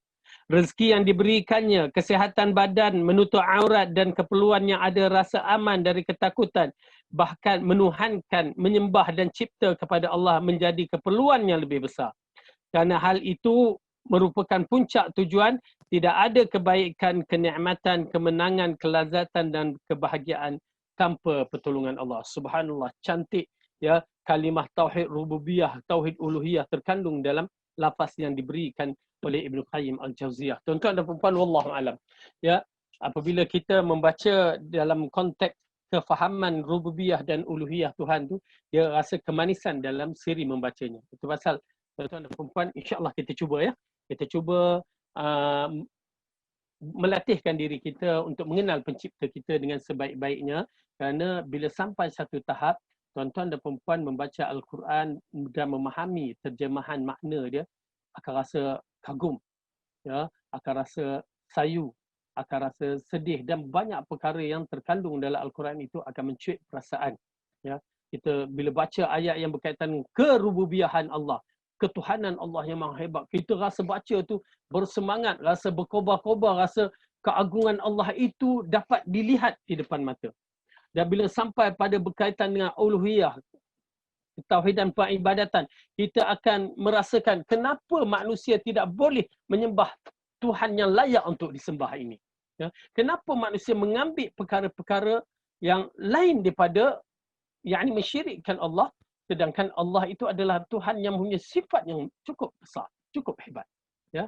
Rezeki yang diberikannya, kesihatan badan, menutup aurat dan keperluan yang ada rasa aman dari ketakutan, bahkan menuhankan, menyembah dan cipta kepada Allah menjadi keperluan yang lebih besar. Kerana hal itu merupakan puncak tujuan, tidak ada kebaikan, kenikmatan, kemenangan, kelazatan dan kebahagiaan tanpa pertolongan Allah. Subhanallah, cantik ya kalimah tauhid rububiyah, tauhid uluhiyah terkandung dalam lafaz yang diberikan oleh Ibn Qayyim Al-Jauziyah. Tuan-tuan dan puan-puan, wallahu alam. Ya, apabila kita membaca dalam konteks kefahaman rububiyah dan uluhiyah Tuhan tu, dia rasa kemanisan dalam siri membacanya. Itu pasal tuan-tuan dan puan-puan, insya-Allah kita cuba ya. Kita cuba melatihkan diri kita untuk mengenal pencipta kita dengan sebaik-baiknya, kerana bila sampai satu tahap tuan-tuan dan puan membaca Al-Quran dan memahami terjemahan makna dia, akan rasa kagum, ya, akan rasa sayu, akan rasa sedih, dan banyak perkara yang terkandung dalam Al-Quran itu akan mencuit perasaan. Ya, kita bila baca ayat yang berkaitan kerububiahan Allah, ketuhanan Allah yang maha hebat, kita rasa baca tu bersemangat, rasa berkobar-kobar, rasa keagungan Allah itu dapat dilihat di depan mata. Dan bila sampai pada berkaitan dengan uluhiyah, tauhidan peribadatan, kita akan merasakan kenapa manusia tidak boleh menyembah Tuhan yang layak untuk disembah ini. Ya, kenapa manusia mengambil perkara-perkara yang lain daripada yakni mensyirikkan Allah, sedangkan Allah itu adalah Tuhan yang punya sifat yang cukup besar, cukup hebat. Ya,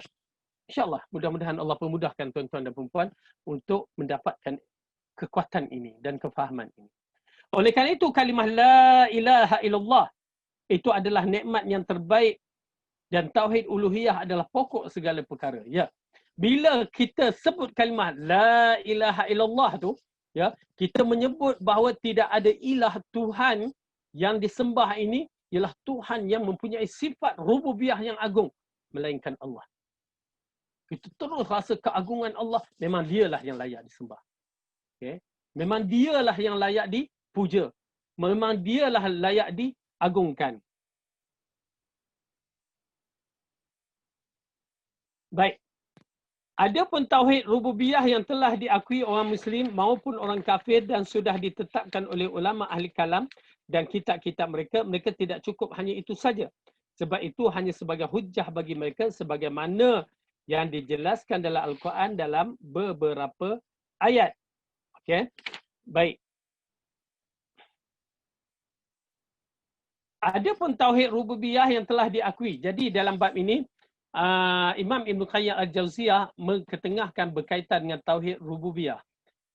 InsyaAllah, mudah-mudahan Allah memudahkan tuan-tuan dan puan untuk mendapatkan kekuatan ini dan kefahaman ini. Oleh kerana itu, kalimah la ilaha illallah itu adalah nikmat yang terbaik, dan tauhid uluhiyah adalah pokok segala perkara. Ya, bila kita sebut kalimah la ilaha illallah tu, ya, kita menyebut bahawa tidak ada ilah Tuhan yang disembah ini ialah Tuhan yang mempunyai sifat rububiyah yang agung, melainkan Allah. Kita terus rasa keagungan Allah, memang dialah yang layak disembah. Okay? Memang dialah yang layak dipuja. Memang dialah layak diagungkan. Baik. Adapun tauhid rububiyah yang telah diakui orang Muslim maupun orang kafir dan sudah ditetapkan oleh ulama ahli kalam dan kitab-kitab mereka, mereka tidak cukup hanya itu saja. Sebab itu hanya sebagai hujjah bagi mereka sebagaimana yang dijelaskan dalam Al-Quran dalam beberapa ayat. Okey. Baik. Adapun tauhid rububiyah yang telah diakui. Jadi dalam bab ini Imam Ibn Qayyim Al-Jauziyah mengetengahkan berkaitan dengan tauhid rububiyah.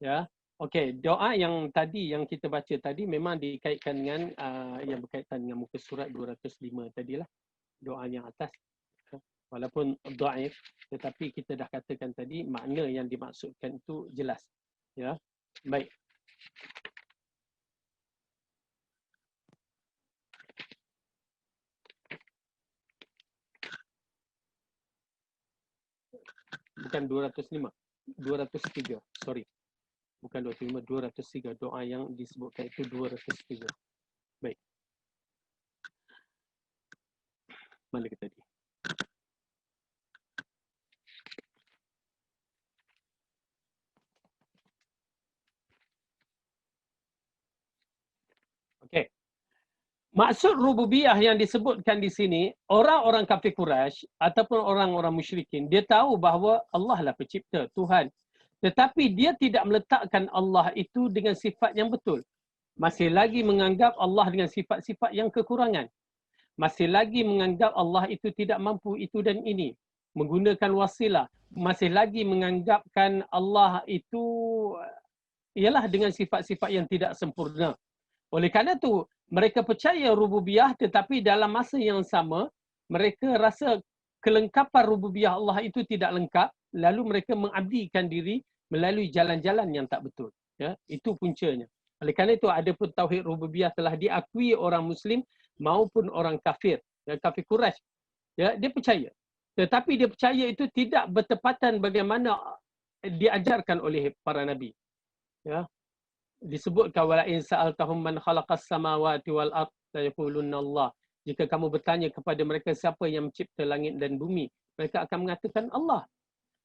Ya. Okey, doa yang tadi yang kita baca tadi memang dikaitkan dengan yang berkaitan dengan muka surat 205 tadilah. Doa yang atas. Walaupun dhaif, tetapi kita dah katakan tadi makna yang dimaksudkan itu jelas. Ya. Baik. Bukan 205, 203. Sorry. Bukan 205, 203. Doa yang disebutkan itu 203. Baik. Mana kita tadi? Okey. Maksud rububiyah yang disebutkan di sini, orang-orang kafir Quraisy ataupun orang-orang musyrikin, dia tahu bahawa Allah lah pencipta, Tuhan. Tetapi dia tidak meletakkan Allah itu dengan sifat yang betul. Masih lagi menganggap Allah dengan sifat-sifat yang kekurangan. Masih lagi menganggap Allah itu tidak mampu itu dan ini. Menggunakan wasilah. Masih lagi menganggapkan Allah itu ialah dengan sifat-sifat yang tidak sempurna. Oleh kerana itu, mereka percaya rububiyah tetapi dalam masa yang sama, mereka rasa kelengkapan rububiyah Allah itu tidak lengkap, lalu mereka mengabdikan diri melalui jalan-jalan yang tak betul. Ya, itu puncanya. Oleh kerana itu, ada pun tauhid rububiyah telah diakui orang Muslim maupun orang kafir. Ya, kafir Quraisy. Ya, dia percaya. Tetapi dia percaya itu tidak bertepatan bagaimana diajarkan oleh para Nabi. Ya, disebutkan wala in sa'altahum man khalaqas samawati wal ard sayaqulunna Allah. Jika kamu bertanya kepada mereka siapa yang mencipta langit dan bumi, mereka akan mengatakan Allah.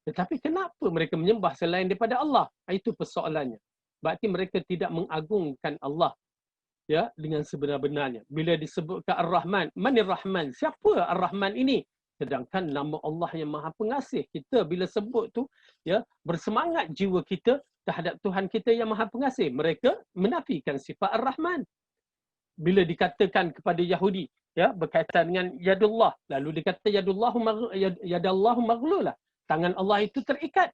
Tetapi kenapa mereka menyembah selain daripada Allah? Itu persoalannya. Berarti mereka tidak mengagungkan Allah, ya, dengan sebenar-benarnya. Bila disebutkan Ar-Rahman, manir Rahman? Siapa Ar-Rahman ini? Sedangkan nama Allah yang Maha Pengasih, kita bila sebut tu, ya, bersemangat jiwa kita terhadap Tuhan kita yang Maha Pengasih. Mereka menafikan sifat Ar-Rahman. Bila dikatakan kepada Yahudi, ya, berkaitan dengan yadullah, lalu dikata yadallahu maghlulah. Tangan Allah itu terikat.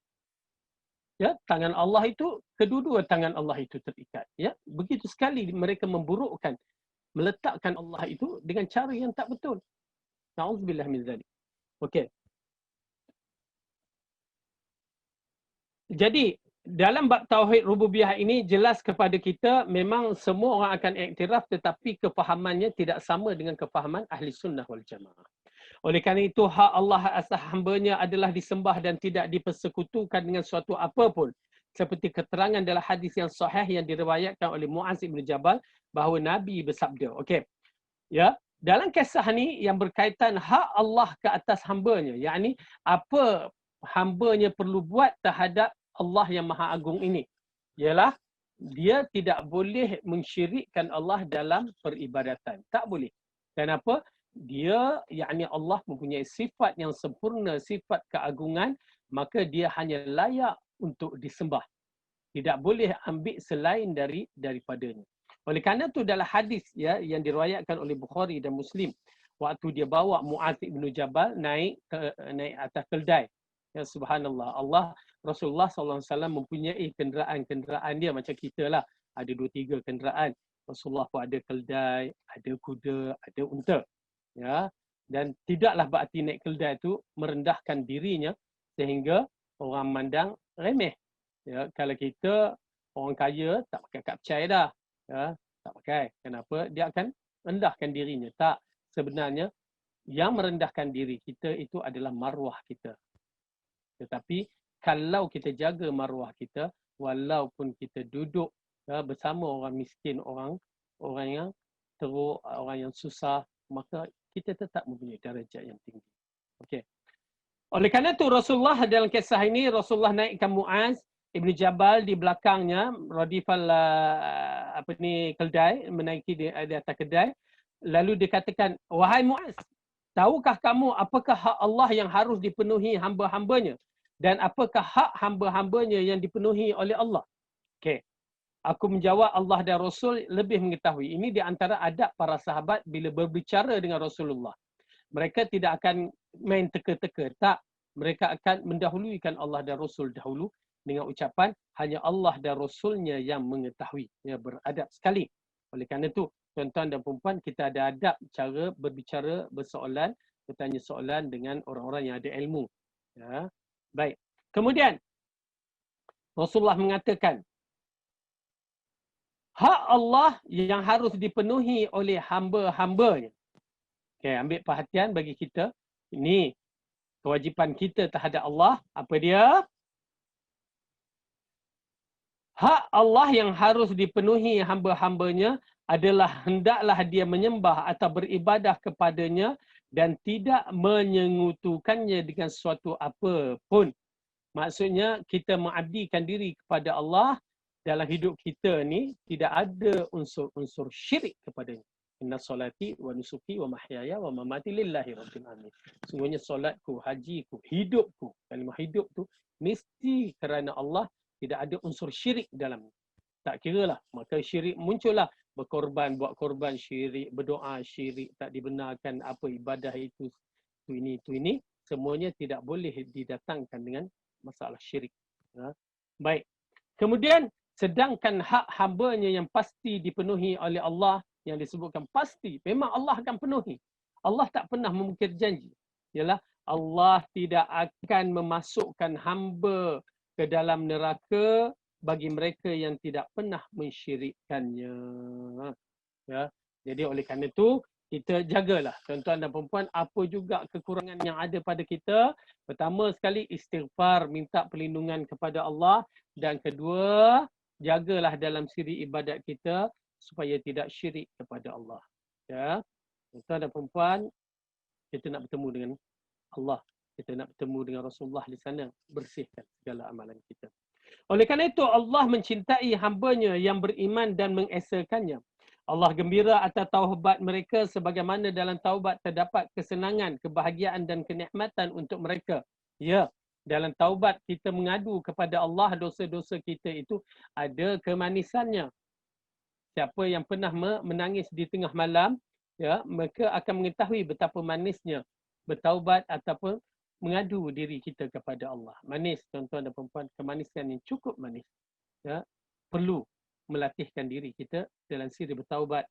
Ya, tangan Allah itu, kedua-dua tangan Allah itu terikat. Ya, begitu sekali mereka memburukkan, meletakkan Allah itu dengan cara yang tak betul. Na'udzubillah min zalik. Okey. Jadi dalam bab tauhid rububiyah ini jelas kepada kita memang semua orang akan iktiraf tetapi kefahamannya tidak sama dengan kefahaman ahli sunnah wal jamaah. Oleh kerana itu hak Allah atas hambanya adalah disembah dan tidak dipersekutukan dengan suatu apapun. Seperti keterangan dalam hadis yang sahih yang diriwayatkan oleh Muaz bin Jabal bahawa Nabi bersabda. Okey. Ya, dalam kisah ni yang berkaitan hak Allah ke atas hambanya, yakni apa hambanya perlu buat terhadap Allah yang Maha Agung ini, ialah dia tidak boleh mensyirikkan Allah dalam peribadatan. Tak boleh. Kenapa? Dia, yakni Allah mempunyai sifat yang sempurna, sifat keagungan, maka dia hanya layak untuk disembah. Tidak boleh ambil selain daripadanya. Oleh kerana itu dalam hadis ya yang diriwayatkan oleh Bukhari dan Muslim, waktu dia bawa Muaz bin Jabal naik atas keldai. Ya subhanallah, Rasulullah SAW mempunyai kenderaan dia macam kita lah. Ada 2-3 kenderaan. Rasulullah pun ada keldai, ada kuda, ada unta. Ya, dan tidaklah berarti naik keldai itu merendahkan dirinya sehingga orang mandang remeh. Ya, kalau kita orang kaya tak pakai kapcai dah. Ya, tak pakai. Kenapa? Dia akan rendahkan dirinya. Tak. Sebenarnya yang merendahkan diri kita itu adalah maruah kita. Tetapi kalau kita jaga maruah kita, walaupun kita duduk ya, bersama orang miskin, orang yang teruk, orang yang susah, maka kita tetap mempunyai darjat yang tinggi. Okey. Oleh kerana itu Rasulullah dalam kisah ini, Rasulullah naikkan Muaz Ibn Jabal di belakangnya, radifal keldai, menaiki di atas kedai. Lalu dikatakan, wahai Muaz, tahukah kamu apakah hak Allah yang harus dipenuhi hamba-hambanya? Dan apakah hak hamba-hambanya yang dipenuhi oleh Allah? Okey. Aku menjawab Allah dan Rasul lebih mengetahui. Ini di antara adab para sahabat bila berbicara dengan Rasulullah. Mereka tidak akan main teka-teka. Tak. Mereka akan mendahulukan Allah dan Rasul dahulu dengan ucapan hanya Allah dan Rasulnya yang mengetahui. Ya, beradab sekali. Oleh kerana itu, tuan-tuan dan puan-puan, kita ada adab cara berbicara, bersoalan, bertanya soalan dengan orang-orang yang ada ilmu. Ya. Baik. Kemudian, Rasulullah mengatakan, hak Allah yang harus dipenuhi oleh hamba-hambanya. Okay, ambil perhatian bagi kita. Ini kewajipan kita terhadap Allah. Apa dia? Hak Allah yang harus dipenuhi hamba-hambanya adalah hendaklah dia menyembah atau beribadah kepadanya dan tidak menyengutukannya dengan sesuatu apa pun. Maksudnya kita mengabdikan diri kepada Allah. Dalam hidup kita ni tidak ada unsur-unsur syirik kepadanya. Inna solati wa nusuki wa mahyaya wa mamati lillahi rabbil alamin. Sungguhnya solatku, hajiku, hidupku, kalimah hidup tu mesti kerana Allah, tidak ada unsur syirik dalamnya. Tak kiralah, maka syirik muncullah, berkorban, buat korban syirik, berdoa syirik, tak dibenarkan apa ibadah itu ini, semuanya tidak boleh didatangkan dengan masalah syirik. Ha? Baik. Kemudian sedangkan hak hambanya yang pasti dipenuhi oleh Allah, yang disebutkan pasti, memang Allah akan penuhi. Allah tak pernah memukir janji. Ialah Allah tidak akan memasukkan hamba ke dalam neraka bagi mereka yang tidak pernah mensyirikkannya. Ya. Jadi oleh kerana itu, kita jagalah tuan-tuan dan puan-puan apa juga kekurangan yang ada pada kita. Pertama sekali istighfar, minta perlindungan kepada Allah. Dan kedua, jagalah dalam siri ibadat kita supaya tidak syirik kepada Allah. Ya. Tuan dan puan-puan, kita nak bertemu dengan Allah. Kita nak bertemu dengan Rasulullah di sana. Bersihkan segala amalan kita. Oleh kerana itu, Allah mencintai hambanya yang beriman dan mengesakannya. Allah gembira atas taubat mereka sebagaimana dalam taubat terdapat kesenangan, kebahagiaan dan kenikmatan untuk mereka. Ya. Dalam taubat kita mengadu kepada Allah dosa-dosa kita itu ada kemanisannya. Siapa yang pernah menangis di tengah malam, ya, mereka akan mengetahui betapa manisnya bertaubat ataupun mengadu diri kita kepada Allah. Manis, tuan-tuan dan puan-puan, kemanisan yang cukup manis. Ya, perlu melatihkan diri kita dalam siri bertaubat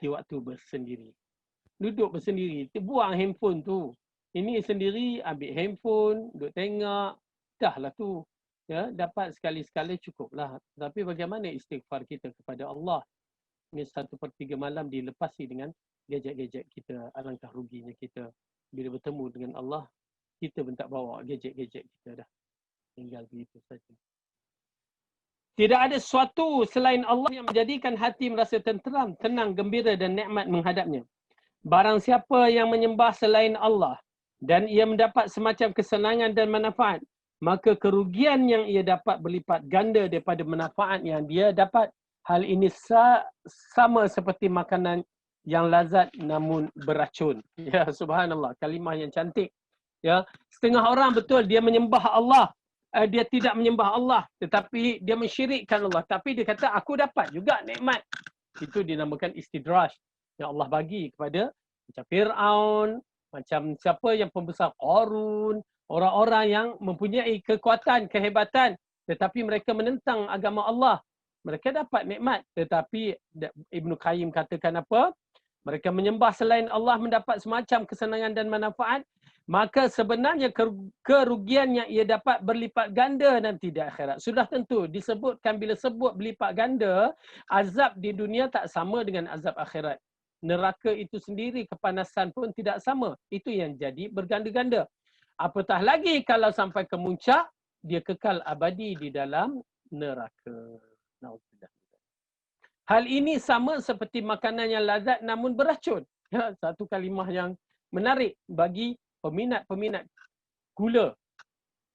di waktu bersendiri. Duduk bersendiri, buang handphone tu. Ini sendiri, ambil handphone, duduk tengok. Sudahlah tu. Ya, dapat sekali-sekala cukuplah. Tapi bagaimana istighfar kita kepada Allah? Ini 1/3 malam dilepasi dengan gadget-gadget kita. Alangkah ruginya kita. Bila bertemu dengan Allah, kita pun tak bawa gadget-gadget kita dah. Tinggal begitu saja. Tidak ada sesuatu selain Allah yang menjadikan hati merasa tenteram, tenang, gembira dan nikmat menghadapnya. Barang siapa yang menyembah selain Allah dan ia mendapat semacam kesenangan dan manfaat, maka kerugian yang ia dapat berlipat ganda daripada manfaat yang dia dapat. Hal ini sama seperti makanan yang lazat namun beracun. Ya, subhanallah, kalimah yang cantik. Ya, setengah orang betul dia menyembah Allah, dia tidak menyembah Allah, tetapi dia mensyirikkan Allah. Tapi dia kata aku dapat juga nikmat. Itu dinamakan istidraj yang Allah bagi kepada macam Fir'aun, macam siapa yang pembesar Qarun, orang-orang yang mempunyai kekuatan, kehebatan, tetapi mereka menentang agama Allah. Mereka dapat nikmat, tetapi Ibn Qayyim katakan apa? Mereka menyembah selain Allah mendapat semacam kesenangan dan manfaat, maka sebenarnya kerugian yang ia dapat berlipat ganda nanti di akhirat. Sudah tentu disebutkan, bila sebut berlipat ganda, azab di dunia tak sama dengan azab akhirat. Neraka itu sendiri kepanasan pun tidak sama. Itu yang jadi berganda-ganda. Apatah lagi kalau sampai ke muncak, dia kekal abadi di dalam neraka. Hal ini sama seperti makanan yang lazat namun beracun. Ya, satu kalimah yang menarik bagi peminat-peminat gula.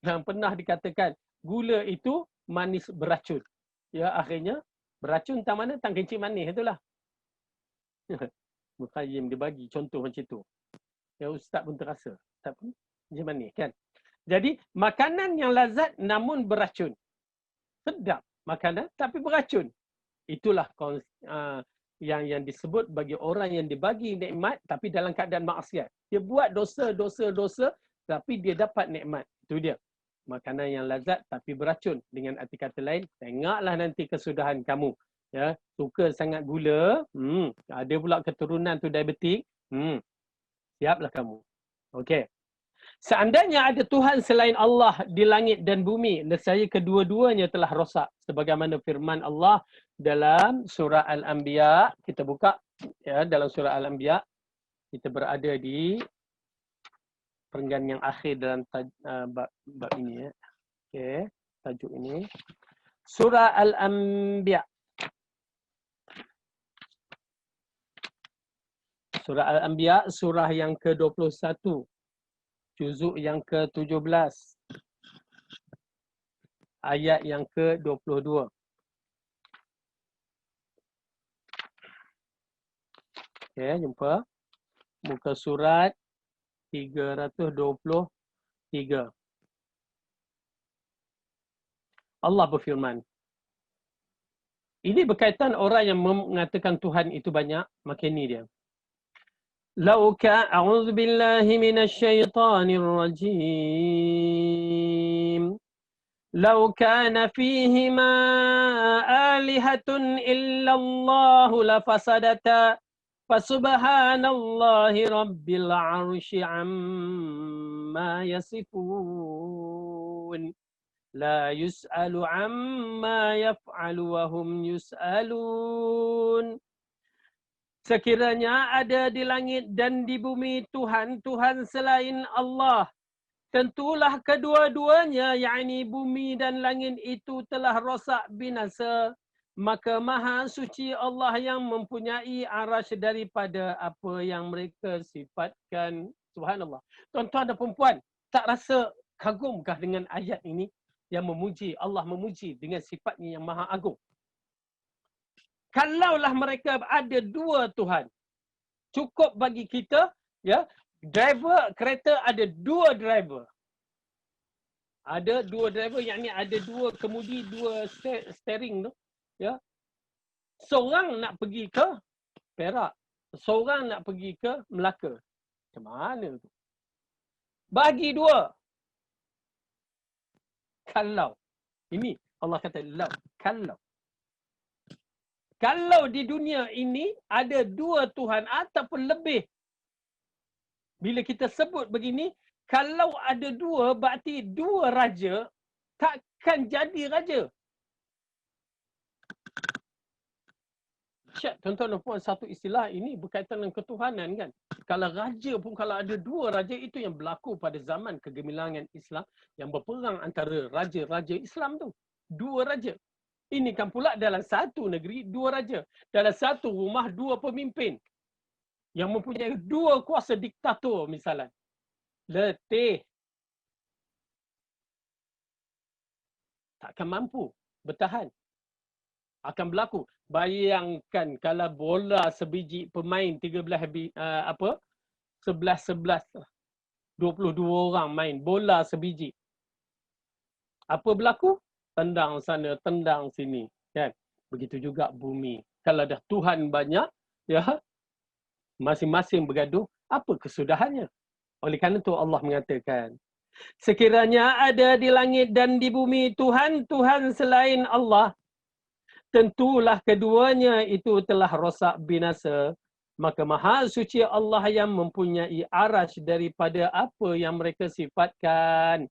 Yang pernah dikatakan gula itu manis beracun. Ya, akhirnya beracun tak mana, tang kencing manis itulah. Muqayyim dia bagi contoh macam tu. Ya, ustaz pun terasa. Ustaz pun macam manis kan. Jadi makanan yang lazat namun beracun. Sedap makanan tapi beracun. Itulah yang disebut bagi orang yang dibagi nikmat tapi dalam keadaan maksiat. Dia buat dosa tapi dia dapat nikmat. Itu dia. Makanan yang lazat tapi beracun. Dengan arti kata lain, tengoklah nanti kesudahan kamu. Ya, suka sangat gula, ada pula keturunan tu diabetik, siaplah kamu. Okey. Seandainya ada Tuhan selain Allah di langit dan bumi, nescaya kedua-duanya telah rosak. Sebagaimana firman Allah dalam surah Al-Anbiya. Kita buka ya, dalam surah Al-Anbiya. Kita berada di perenggan yang akhir dalam bab ini. Ya. Okey, tajuk ini. Surah Al-Anbiya. Surah Al-Anbiya, surah yang ke-21. Juzuk yang ke-17. Ayat yang ke-22. Okey, jumpa. Muka surat 323. Allah berfirman. Ini berkaitan orang yang mengatakan Tuhan itu banyak, maka ini dia. A'udzu billahi minasy syaithanir rajim. Law kana fihima alihatun illallahu lafasadata fasubhanallahi rabbil 'arsyi 'amma yasifun. La yus'alu 'amma yaf'alu wa hum yus'alun. Sekiranya ada di langit dan di bumi Tuhan-Tuhan selain Allah, tentulah kedua-duanya, yakni bumi dan langit itu telah rosak binasa. Maka maha suci Allah yang mempunyai arasy daripada apa yang mereka sifatkan. Subhanallah. Tuan-tuan dan perempuan, tak rasa kagumkah dengan ayat ini yang memuji Allah, memuji dengan sifatnya yang maha agung? Kalaulah mereka ada dua Tuhan, cukup bagi kita, ya, driver kereta ada dua driver. Ada dua driver, yakni ada dua kemudi, dua steering tu, ya. Seorang nak pergi ke Perak, seorang nak pergi ke Melaka. Macam mana tu? Bagi dua. Kalau. Ini Allah kata law, kalau. Kalau di dunia ini ada dua Tuhan ataupun lebih. Bila kita sebut begini, Kalau ada dua, berarti dua raja takkan jadi raja. Syed, tuan-tuan dan puan, satu istilah ini berkaitan dengan ketuhanan kan. Kalau raja pun, kalau ada dua raja, itu yang berlaku pada zaman kegemilangan Islam yang berperang antara raja-raja Islam tu. Dua raja. Ini kan pula dalam satu negeri, dua raja. Dalam satu rumah, dua pemimpin yang mempunyai dua kuasa diktator misalnya. Letih. Takkan mampu bertahan. Akan berlaku. Bayangkan kalau bola sebiji pemain 11 22 orang main bola sebiji. Apa berlaku? Tendang sana, tendang sini, kan? Begitu juga bumi. Kalau dah Tuhan banyak, ya, masing-masing bergaduh, apa kesudahannya? Oleh kerana itu Allah mengatakan, sekiranya ada di langit dan di bumi Tuhan-Tuhan selain Allah, tentulah keduanya itu telah rosak binasa. Maka maha suci Allah yang mempunyai arasy daripada apa yang mereka sifatkan.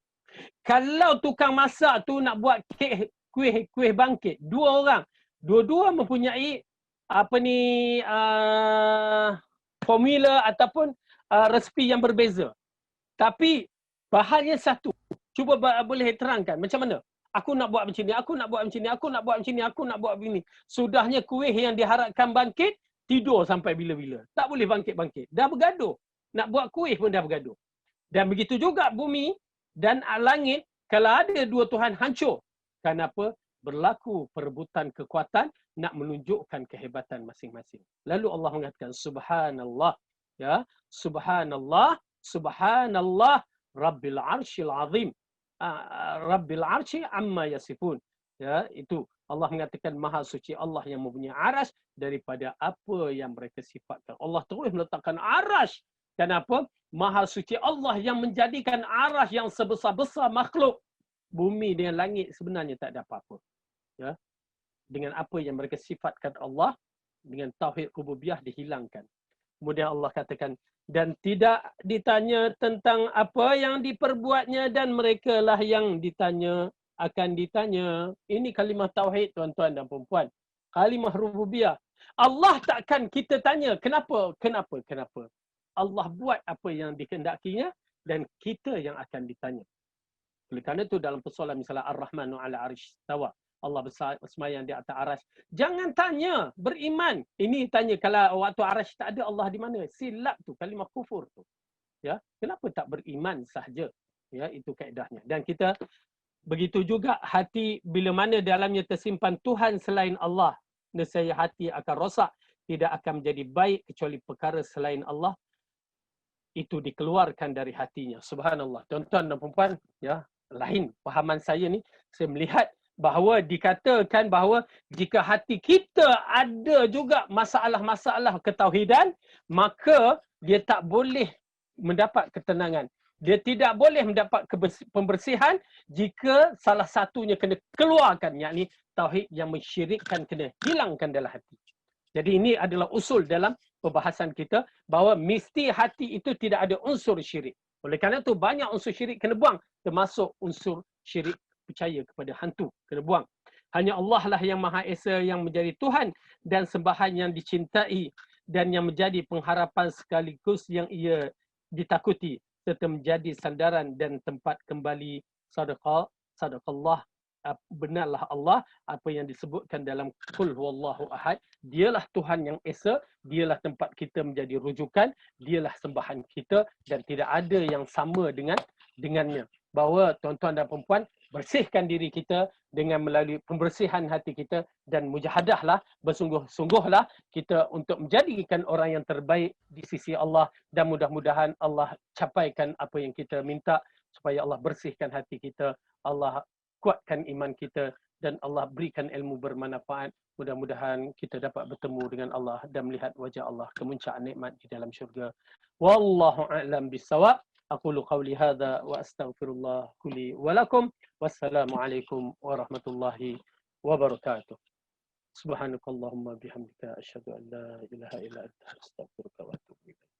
Kalau tukang masak tu nak buat kuih bangkit, dua orang, dua-dua mempunyai formula ataupun resepi yang berbeza. Tapi bahannya satu. Cuba boleh terangkan macam mana? Aku nak buat macam ni, aku nak buat macam ni, aku nak buat macam ni, aku nak buat begini. Sudahnya kuih yang diharapkan bangkit, tidur sampai bila-bila. Tak boleh bangkit-bangkit. Dah bergaduh. Nak buat kuih pun dah bergaduh. Dan begitu juga bumi dan langit, kalau ada dua Tuhan, hancur. Kenapa? Berlaku perebutan kekuatan nak menunjukkan kehebatan masing-masing. Lalu Allah mengatakan, Subhanallah. Ya, Subhanallah, Subhanallah, Rabbil Arshil Azim. Rabbil Arsy amma yasifun. Ya, itu Allah mengatakan maha suci Allah yang mempunyai arasy daripada apa yang mereka sifatkan. Allah terus meletakkan arasy. Kenapa? Maha suci Allah yang menjadikan arasy yang sebesar-besar makhluk. Bumi dengan langit sebenarnya tak ada apa-apa. Ya. Dengan apa yang mereka sifatkan Allah, dengan tauhid rububiyah dihilangkan. Kemudian Allah katakan, dan tidak ditanya tentang apa yang diperbuatnya dan mereka lah yang ditanya akan ditanya. Ini kalimah tauhid, tuan-tuan dan puan-puan. Kalimah rububiyah. Allah takkan kita tanya kenapa. Allah buat apa yang dikehendakinya dan kita yang akan ditanya. Oleh kerana itu dalam persoalan misalnya Ar-Rahmanu ala arish tawa. Allah bersemayam di atas arasy. Jangan tanya, beriman. Ini tanya kalau waktu arasy tak ada, Allah di mana? Silap tu, kalimah kufur tu. Ya, kenapa tak beriman sahaja? Ya, itu kaedahnya. Dan kita begitu juga hati bila mana dalamnya tersimpan Tuhan selain Allah, nescaya hati akan rosak, tidak akan menjadi baik kecuali perkara selain Allah itu dikeluarkan dari hatinya. Subhanallah. Tuan-tuan dan puan-puan, ya, lain fahaman saya ni, saya melihat bahawa dikatakan bahawa jika hati kita ada juga masalah-masalah ketauhidan, maka dia tak boleh mendapat ketenangan. Dia tidak boleh mendapat pembersihan jika salah satunya kena keluarkan, yakni tauhid yang mensyirikkan kena hilangkan dalam hati. Jadi ini adalah usul dalam perbahasan kita bahawa mesti hati itu tidak ada unsur syirik. Oleh kerana itu banyak unsur syirik kena buang, termasuk unsur syirik percaya kepada hantu, kena buang. Hanya Allah lah yang Maha Esa yang menjadi Tuhan dan sembahan yang dicintai dan yang menjadi pengharapan sekaligus yang ia ditakuti serta menjadi sandaran dan tempat kembali. Sadaqallah. Benarlah Allah apa yang disebutkan dalam Qul huwallahu ahad. Dialah Tuhan yang Esa, dialah tempat kita menjadi rujukan, dialah sembahan kita dan tidak ada yang sama dengannya. Bahawa tuan-tuan dan perempuan, bersihkan diri kita dengan melalui pembersihan hati kita dan mujahadahlah, bersungguh-sungguhlah kita untuk menjadikan orang yang terbaik di sisi Allah dan mudah-mudahan Allah capaikan apa yang kita minta supaya Allah bersihkan hati kita, Allah kuatkan iman kita dan Allah berikan ilmu bermanfaat. Mudah-mudahan kita dapat bertemu dengan Allah dan melihat wajah Allah, kemuncaan nikmat di dalam syurga. Wallahu a'lam bissawab. Aqulu qawli hadza wa astaghfirullah li wa lakum. Wassalamualaikum warahmatullahi wabarakatuh. Subhanakallahumma bihamdika asyhadu an la ilaha illa anta astaghfiruka wa atubu ilaik.